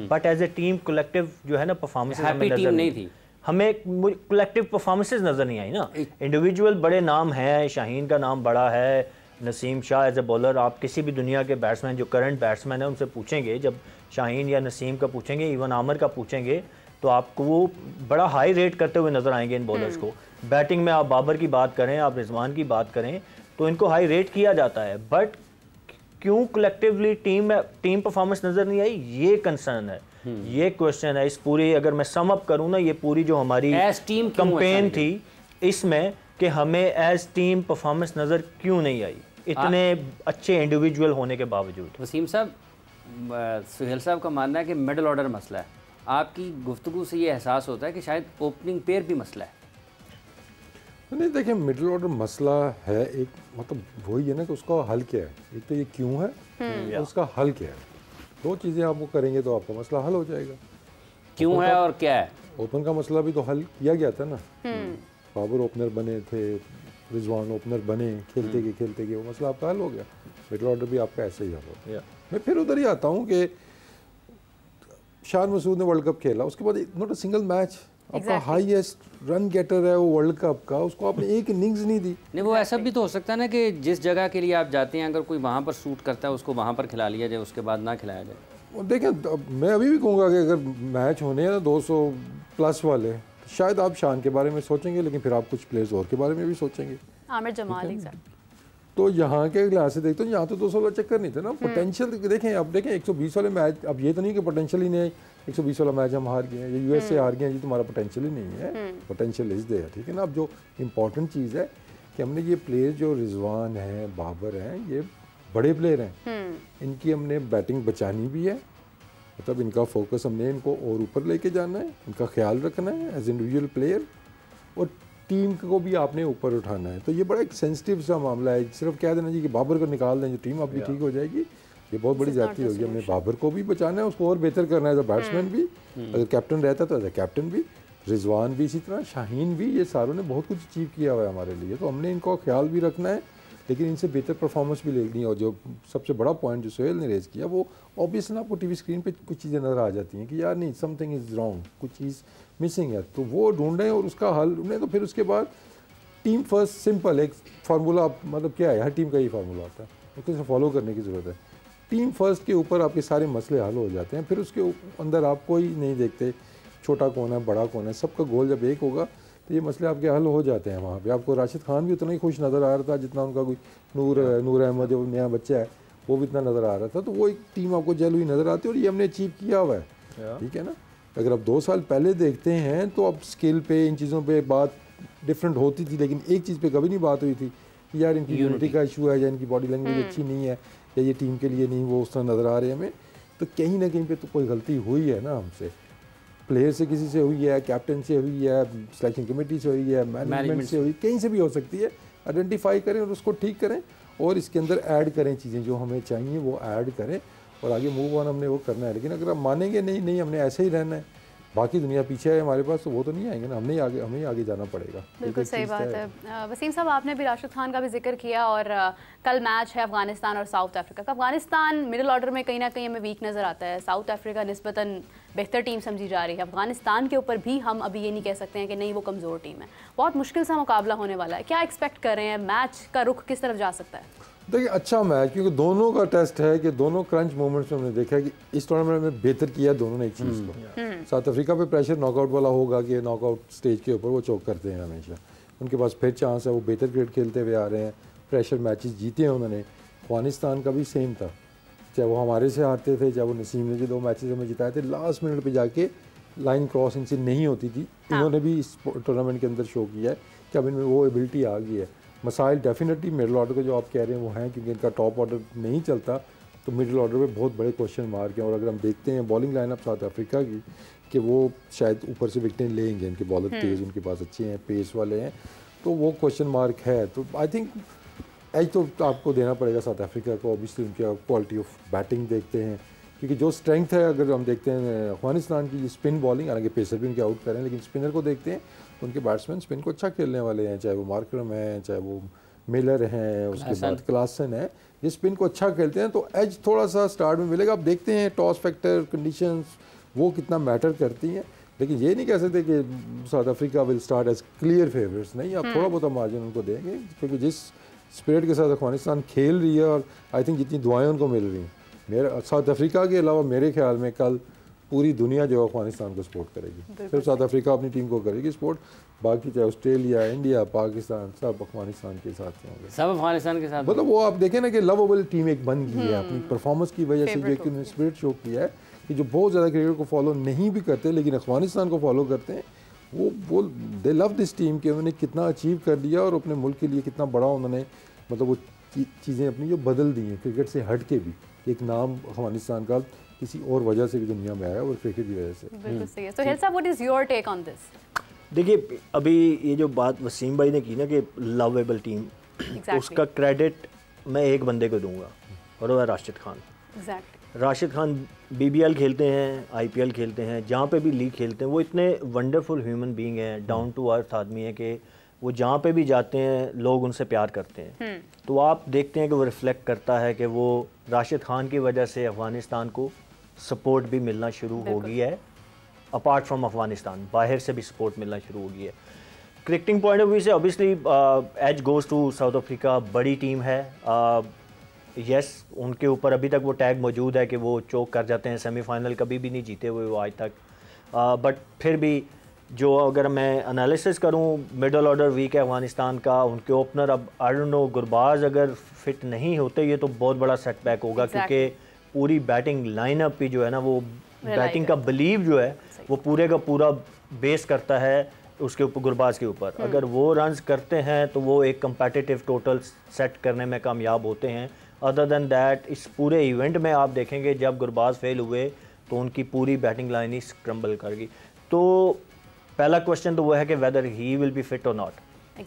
but as a team collective जो है ना परफॉर्मेंस हमें नजर नहीं थी, हमें कलेक्टिव परफॉर्मेंसेस नज़र नहीं आई ना। इंडिविजुअल बड़े नाम हैं, शाहीन का नाम बड़ा है, Naseem Shah as a bowler, आप किसी भी दुनिया के बैट्समैन जो करंट बैट्समैन है उनसे पूछेंगे, जब शाहीन या नसीम का पूछेंगे, इवन आमिर का पूछेंगे, तो आपको वो बड़ा हाई रेट करते हुए नज़र आएंगे इन बॉलर्स को। बैटिंग में आप बाबर की बात करें, आप रिजवान की बात करें, तो इनको हाई रेट किया जाता है, बट क्यों कलेक्टिवली टीम परफॉर्मेंस नज़र नहीं आई, ये कंसर्न है, ये क्वेश्चन है। इस पूरी, अगर मैं सम अप करूँ ना, ये पूरी जो हमारी कैंपेन थी इसमें कि हमें एज टीम परफॉर्मेंस नज़र क्यों नहीं आई, इतने अच्छे इंडिविजुअल होने के बावजूद। वसीम साहब, सुहेल साहब का मानना है कि मिडल ऑर्डर मसला है, आपकी गुफ्तगू से ये एहसास होता है कि शायद ओपनिंग पेयर भी मसला है। नहीं देखिए, मिडिल ऑर्डर मसला है एक, मतलब वही है ना कि उसका हल क्या है। एक तो ये क्यों है और उसका हल क्या है। दो चीज़ें आप वो करेंगे तो आपका मसला हल हो जाएगा। क्यों है और क्या है। ओपन का मसला भी तो हल किया गया था ना। बाबर ओपनर बने थे, रिजवान ओपनर बने, खेलते गए वो मसला आपका हल हो गया। मिडिल ऑर्डर भी आपका ऐसे ही हल हो गया। मैं फिर उधर ही आता हूँ कि शान मसूद ने वर्ल्ड कप खेला, उसके बाद नॉट अ सिंगल मैच। आपका हाईएस्ट रन गेटर है वो वर्ल्ड कप का, उसको आपने एक इनिंग्स नहीं दी। नहीं, वो ऐसा भी तो हो सकता है ना कि जिस जगह के लिए आप जाते हैं अगर कोई वहाँ पर सूट करता है उसको वहाँ पर खिला लिया जाए, उसके बाद ना खिलाया जाए। देखें, मैं अभी भी कहूँगा कि अगर मैच होने हैं ना 200 प्लस वाले, तो शायद आप शान के बारे में सोचेंगे, लेकिन फिर आप कुछ प्लेयर्स और के बारे में भी सोचेंगे। आमिर जमाल सर, तो यहाँ के लिहाज से देखते हो, यहाँ तो 200 वाला चक्कर नहीं था ना। पोटेंशियल देखें, अब देखें 120 वाले मैच, अब ये तो नहीं कि पोटेंशियल ही नहीं, 120 वाला मैच हम हार गए हैं, ये यूएस से हार गए हैं, ये तुम्हारा पोटेंशियल ही नहीं है। पोटेंशियल इज देयर, ठीक है ना। अब जो इम्पोर्टेंट चीज़ है कि हमने ये प्लेयर जो रिजवान है, बाबर हैं, ये बड़े प्लेयर हैं, इनकी हमने बैटिंग बचानी भी है। मतलब इनका फोकस हमने इनको और ऊपर लेके जाना है, इनका ख्याल रखना है एज इंडिविजुअल प्लेयर, और टीम को भी आपने ऊपर उठाना है। तो ये बड़ा एक सेंसिटिव सा मामला है। सिर्फ कह देना जी कि बाबर को निकाल दें जो टीम आपकी ठीक हो जाएगी, ये बहुत बड़ी ज्यादती होगी। हमने बाबर को भी बचाना है, उसको और बेहतर करना है एज अ बैट्समैन भी, अगर कैप्टन रहता तो एज अ कैप्टन भी, रिजवान भी इसी तरह, शाहीन भी, ये सारों ने बहुत कुछ अचीव किया हुआ है हमारे लिए। तो हमने इनको ख्याल भी रखना है, लेकिन इनसे बेहतर परफॉर्मेंस भी लेनी है। और जो सबसे बड़ा पॉइंट जो सोहेल ने रेज किया, वो ऑब्वियसली आपको टीवी स्क्रीन पे कुछ चीज़ें नज़र आ जाती हैं कि यार नहीं, समथिंग इज़ रॉन्ग, कुछ चीज़ मिसिंग है, तो वो ढूंढें और उसका हल ढूंढें। तो फिर उसके बाद टीम फर्स्ट, सिंपल एक फार्मूला, मतलब क्या है, हर टीम का ही फार्मूला होता है, उसको सिर्फ फॉलो करने की ज़रूरत है। टीम फर्स्ट के ऊपर आपके सारे मसले हल हो जाते हैं। फिर उसके अंदर आप कोई नहीं देखते छोटा कौन है, बड़ा कौन है, सबका गोल जब एक होगा तो ये मसले आपके हल हो जाते हैं। वहाँ पे आपको राशिद खान भी उतना ही खुश नज़र आ रहा था जितना उनका कोई नूर अहमद जो नया बच्चा है वो भी इतना नज़र आ रहा था। तो वो एक टीम आपको जल हुई नज़र आती है और ये हमने अचीव किया हुआ है, ठीक है ना। अगर आप 2 साल पहले देखते हैं तो अब स्किल पे, इन चीज़ों पे बात डिफरेंट होती थी, लेकिन एक चीज़ पे कभी नहीं बात हुई थी कि यार इनकी यूनिटी का इशू है या इनकी बॉडी लैंग्वेज अच्छी नहीं है या ये टीम के लिए नहीं वो उस तरह नज़र आ रहे हैं हमें। तो कहीं ना कहीं पे तो कोई गलती हुई है ना हमसे, प्लेयर से किसी से हुई है, कैप्टन से हुई है, सिलेक्शन कमेटी से हुई है, मैनेजमेंट से हुई, कहीं से भी हो सकती है। आइडेंटिफाई करें और उसको ठीक करें और इसके अंदर ऐड करें चीज़ें जो हमें चाहिए, वो ऐड करें और आगे मूव ऑन हमने वो करना है। लेकिन अगर आप मानेंगे नहीं हमने ऐसे ही रहना है, बाकी दुनिया पीछे है हमारे पास, तो वो तो नहीं आएंगे ना, हमें आगे जाना पड़ेगा। बिल्कुल सही बात है। वसीम साहब, आपने भी राशिद खान का भी जिक्र किया और कल मैच है अफगानिस्तान और साउथ अफ्रीका का। अफगानिस्तान मिडिल ऑर्डर में कहीं ना कहीं हमें वीक नज़र आता है, साउथ अफ्रीका निस्बतन बेहतर टीम समझी जा रही है। अफगानिस्तान के ऊपर भी हम अभी ये नहीं कह सकते हैं कि नहीं वो कमज़ोर टीम है, बहुत मुश्किल सा मुकाबला होने वाला है। क्या एक्सपेक्ट कर रहे हैं, मैच का रुख किस तरफ जा सकता है? देखिए अच्छा मैच, क्योंकि दोनों का टेस्ट है कि दोनों क्रंच मोमेंट्स में हमने देखा है कि इस टूर्नामेंट में बेहतर किया दोनों ने एक चीज़ को। साउथ अफ्रीका पे प्रेशर नॉकआउट वाला होगा कि नॉकआउट स्टेज के ऊपर वो चौक करते हैं हमेशा, उनके पास फिर चांस है, वो बेहतर क्रिकेट खेलते हुए आ रहे हैं, प्रेशर मैचेस जीते हैं उन्होंने। अफगानिस्तान का भी सेम था, चाहे वो हमारे से हारते थे, चाहे वो नसीम ने जो 2 मैचेस हमें जिताए थे, लास्ट मिनट पर जाके लाइन क्रॉस इनसे नहीं होती थी। इन्होंने भी इस टूर्नामेंट के अंदर शो किया है कि अब इनमें वो एबिलिटी आ गई है। मसाइल डेफिनेटली मिडिल ऑर्डर को जो आप कह रहे हैं वो हैं, क्योंकि इनका टॉप ऑर्डर नहीं चलता, तो मिडिल ऑर्डर पे बहुत बड़े क्वेश्चन मार्क हैं। और अगर हम देखते हैं बॉलिंग लाइनअप साउथ अफ्रीका की कि वो शायद ऊपर से विकेटें लेंगे, इनके बॉलर तेज़, उनके पास अच्छे हैं, पेस वाले हैं, तो वो क्वेश्चन मार्क है। तो आई थिंक एज तो आपको देना पड़ेगा साउथ अफ्रीका को। ऑब्वियसली उनकी क्वालिटी ऑफ बैटिंग देखते हैं, क्योंकि जो स्ट्रेंथ है अगर हम देखते हैं अफगानिस्तान की स्पिन बॉलिंग, हालांकि पेसर भी उनके आउट करें, लेकिन स्पिनर को देखते हैं तो उनके बैट्समैन स्पिन को अच्छा खेलने वाले हैं, चाहे वो मार्करम है, चाहे वो मिलर हैं, उसके बाद क्लासन है, ये स्पिन को अच्छा खेलते हैं। तो एज थोड़ा सा स्टार्ट में मिलेगा। अब देखते हैं टॉस फैक्टर, कंडीशंस वो कितना मैटर करती हैं, लेकिन ये नहीं कह सकते कि South Africa will start as clear favourites, नहीं, आप थोड़ा बहुत मार्जिन उनको देंगे, क्योंकि जिस स्पिरिट के साथ अफगानिस्तान खेल रही है और आई थिंक जितनी दुआएं उनको मिल रही हैं, मेरा साउथ अफ्रीका के अलावा मेरे ख्याल में कल पूरी दुनिया जो अफगानिस्तान को सपोर्ट करेगी। सिर्फ साउथ अफ्रीका अपनी टीम को करेगी सपोर्ट, बाकी चाहे ऑस्ट्रेलिया, इंडिया, पाकिस्तान, सब अफगानिस्तान के साथ होंगे, सब अफगानिस्तान के साथ। मतलब वो आप देखें ना कि लवेबल टीम एक बन गई है अपनी परफॉर्मेंस की वजह से, जो एक स्पिरिट शो किया है कि जो बहुत ज़्यादा क्रिकेट को फॉलो नहीं भी करते लेकिन अफगानिस्तान को फॉलो करते हैं, वो दे लव दिस टीम कि उन्होंने कितना अचीव कर लिया और अपने मुल्क के लिए कितना बड़ा उन्होंने मतलब वो चीज़ें अपनी जो बदल दी हैं, क्रिकेट से हट के भी एक नाम अफगानिस्तान का किसी और वजह से भी दुनिया में आया और क्रिकेट की वजह से। बिल्कुल सही है। So Hill साहब, what is your take on this? देखिए अभी ये जो बात वसीम भाई ने की ना कि लवेबल टीम, उसका क्रेडिट मैं एक बंदे को दूंगा और वो है राशिद खान। राशिद खान BBL खेलते हैं, IPL खेलते हैं, जहाँ पे भी लीग खेलते हैं, वो इतने वंडरफुल ह्यूमन बीइंग हैं, डाउन टू अर्थ आदमी है कि वो जहाँ पे भी जाते हैं लोग उनसे प्यार करते हैं। तो आप देखते हैं कि वो रिफ्लेक्ट करता है कि वो राशिद खान की वजह से अफ़गानिस्तान को सपोर्ट भी मिलना शुरू हो गई है, अपार्ट फ्रॉम अफ़गानिस्तान बाहर से भी सपोर्ट मिलना शुरू हो गई है। क्रिकेटिंग पॉइंट ऑफ व्यू से obviously edge goes to South Africa, बड़ी टीम है। यस उनके ऊपर अभी तक वो टैग मौजूद है कि वो चोक कर जाते हैं, सेमीफाइनल कभी भी नहीं जीते हुए वो आज तक। बट फिर भी जो अगर मैं एनालिसिस करूं, मिडल ऑर्डर वीक है अफगानिस्तान का, उनके ओपनर अब आई डोंट नो गुरबाज अगर फिट नहीं होते ये तो बहुत बड़ा सेटबैक होगा, क्योंकि पूरी बैटिंग लाइनअप भी जो है ना वो बैटिंग का बिलीव जो है वो पूरे का पूरा बेस करता है उसके ऊपर, गुरबाज के ऊपर। अगर वो रन्स करते हैं तो वो एक कंपेटिटिव टोटल सेट करने में कामयाब होते हैं। अदर देन दैट इस पूरे इवेंट में आप देखेंगे जब गुरबाज फेल हुए तो उनकी पूरी बैटिंग लाइन ही स्क्रम्बल कर गई। तो पहला क्वेश्चन तो वो है कि weather he will be fit और नॉट।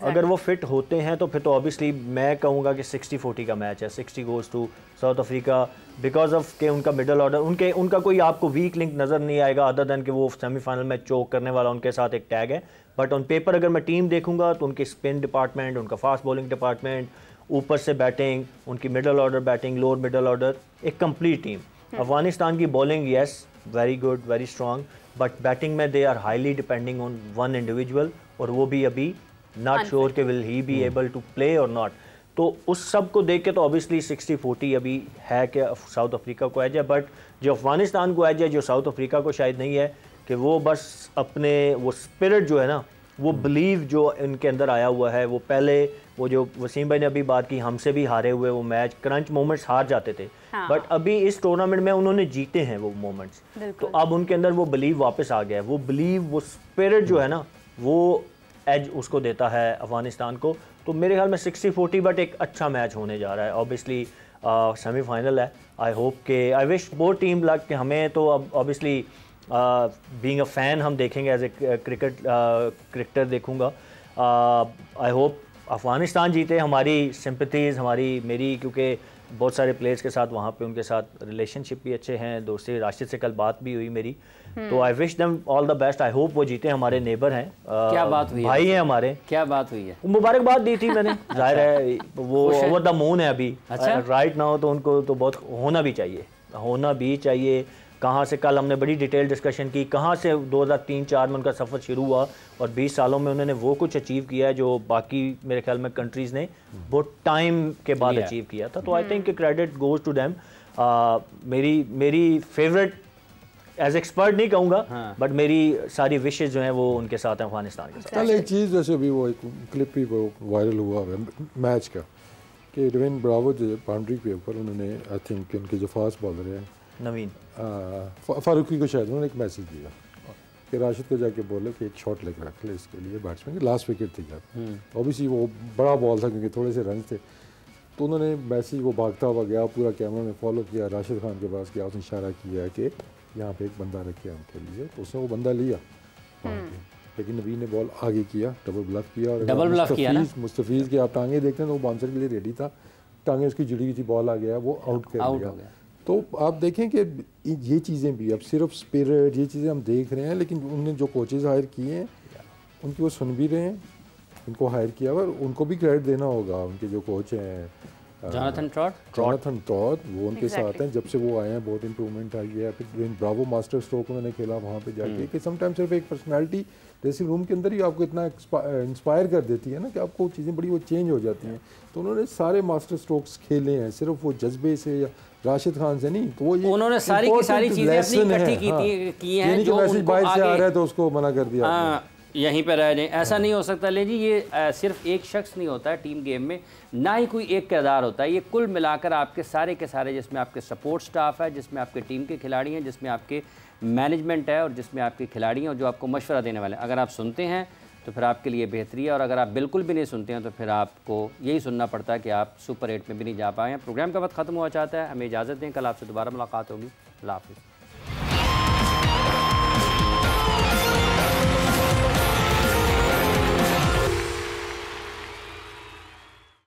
अगर वो फिट होते हैं तो फिर तो ऑब्वियसली मैं कहूँगा कि 60-40 का मैच है, 60 goes to South Africa, because of के उनका मिडल ऑर्डर, उनका कोई आपको वीक लिंक नज़र नहीं आएगा अदर देन कि वो सेमीफाइनल में चोक करने वाला उनके साथ एक टैग है। बट ऑन पेपर अगर मैं टीम देखूंगा तो उनके स्पिन डिपार्टमेंट, उनका फास्ट बॉलिंग डिपार्टमेंट, ऊपर से बैटिंग, उनकी middle order batting, lower middle order, एक कंप्लीट टीम। अफगानिस्तान की bowling yes very good, very strong, but batting में they are highly depending on one individual, और वो भी अभी नॉट श्योर कि will he be able to play और not. तो उस सब को देख के तो ऑब्वियसली 60-40 अभी है कि साउथ अफ्रीका को एज है, बट जो अफगानिस्तान को एज है, जो साउथ अफ्रीका को शायद नहीं है, कि वो बस अपने वो स्पिरिट जो है ना, वो बिलीव जो इनके अंदर आया हुआ है, वो पहले वो जो वसीम भाई ने अभी बात की, हमसे भी हारे हुए वो मैच, क्रंच मोमेंट्स हार जाते थे, बट अभी इस टूर्नामेंट में उन्होंने जीते हैं वो मोमेंट्स। तो अब उनके अंदर वो बिलीव वापस आ गया है, वो बिलीव, वो स्पिरिट जो है ना, वो एज उसको देता है अफगानिस्तान को। तो मेरे ख्याल में 60-40 बट एक अच्छा मैच होने जा रहा है। ऑब्वियसली सेमीफाइनल है, आई होप के, I wish both team luck कि हमें तो अब ऑब्वियसली बीइंग अ फैन हम देखेंगे, एज ए क्रिकेटर देखूंगा। आई होप अफगानिस्तान जीते, हमारी सिंपथीज़ मेरी क्योंकि बहुत सारे प्लेयर्स के साथ वहाँ पे उनके साथ रिलेशनशिप भी अच्छे हैं, दोस्ती, राशिद से कल बात भी हुई मेरी, तो I wish them all the best. I hope वो जीते, हमारे नेबर हैं, क्या बात हुई भाई हैं हमारे, क्या बात हुई है, मुबारकबाद दी थी मैंने। जाहिर है वो ओवर द मून है अभी राइट नाउ, तो उनको तो बहुत होना भी चाहिए। कहाँ से, कल हमने बड़ी डिटेल डिस्कशन की, कहाँ से 2003-4 में उनका सफ़र शुरू हुआ और 20 सालों में उन्होंने वो कुछ अचीव किया है जो बाकी मेरे ख्याल में कंट्रीज़ ने बहुत टाइम के बाद अचीव किया था। तो I think credit goes to them. मेरी फेवरेट एज एक्सपर्ट नहीं कहूँगा, बट मेरी सारी विशेज़ जो हैं वो उनके साथ हैं, अफगानिस्तान के साथ। कल एक चीज़ जैसे भी वो एक क्लिप भी वो वायरल हुआ है मैच का, कि रवीन ब्रावो जो बाउंड्री के ऊपर उन्होंने, आई थिंक उनके जो फास्ट बॉलर है नवीन फारूकी को शायद उन्होंने एक मैसेज दिया कि राशिद को जाके बोले कि एक शॉट लेकर रख ले इसके लिए, बैट्समैन की लास्ट विकेट थी जब, ऑब्वियसली वो बड़ा बॉल था क्योंकि थोड़े से रन थे, तो उन्होंने मैसेज, वो भागता हुआ गया, पूरा कैमरा में फॉलो किया, राशिद खान के पास गया, उसने इशारा किया कि यहाँ पे एक बंदा रखे उनके लिए, तो उसने वो बंदा लिया, लेकिन नवीन ने बॉल आगे किया, डबल ब्लफ किया, और मुस्तफीज़ के आप टांगे देखते हैं तो वो बाउंसर के लिए रेडी था, टांगे उसकी जुड़ी हुई थी, बॉल आ गया, वो आउट कर दिया। तो आप देखें कि ये चीज़ें भी, अब सिर्फ स्पिरिट, ये चीज़ें हम देख रहे हैं, लेकिन उन्होंने जो कोचेज़ हायर किए हैं उनकी वो सुन भी रहे हैं, उनको हायर किया और उनको भी क्रेडिट देना होगा। उनके जो कोच हैं जोनाथन ट्रॉट, वो उनके साथ हैं, जब से वो आए हैं बहुत इंप्रूवमेंट आई है। फिर ब्रावो मास्टर स्ट्रोक उन्होंने खेला वहाँ पे जाके, कि समटाइम सिर्फ एक पर्सनैलिटी ड्रेसिंग रूम के अंदर ही आपको इतना इंस्पायर कर देती है ना कि आपको चीज़ें बड़ी वो चेंज हो जाती हैं। तो उन्होंने सारे मास्टर स्ट्रोक्स खेले हैं, सिर्फ वो जज्बे से या राशिद खान से नहीं, तो वो ये उन्होंने सारी की सारी चीज़ें अपनी इकट्ठी की हैं, जो मैसेज बाहर से आ रहा है तो उसको मना कर दिया, यहीं पर रह जाए, ऐसा नहीं हो सकता। ले जी, ये सिर्फ एक शख्स नहीं होता है टीम गेम में, ना ही कोई एक किरदार होता है, ये कुल मिलाकर आपके सारे के सारे, जिसमें आपके सपोर्ट स्टाफ है, जिसमें आपके टीम के खिलाड़ी हैं, जिसमें आपके मैनेजमेंट है और जिसमें आपके खिलाड़ी हैं और जो आपको मशवरा देने वाले हैं, अगर आप सुनते हैं तो फिर आपके लिए बेहतरी है, और अगर आप बिल्कुल भी नहीं सुनते हैं तो फिर आपको यही सुनना पड़ता है कि आप सुपर 8 में भी नहीं जा पाए हैं। प्रोग्राम का वक्त ख़त्म हुआ चाहता है, हमें इजाज़त दें, कल आपसे दोबारा मुलाकात होगी। अल्लाह हाफ़िज़।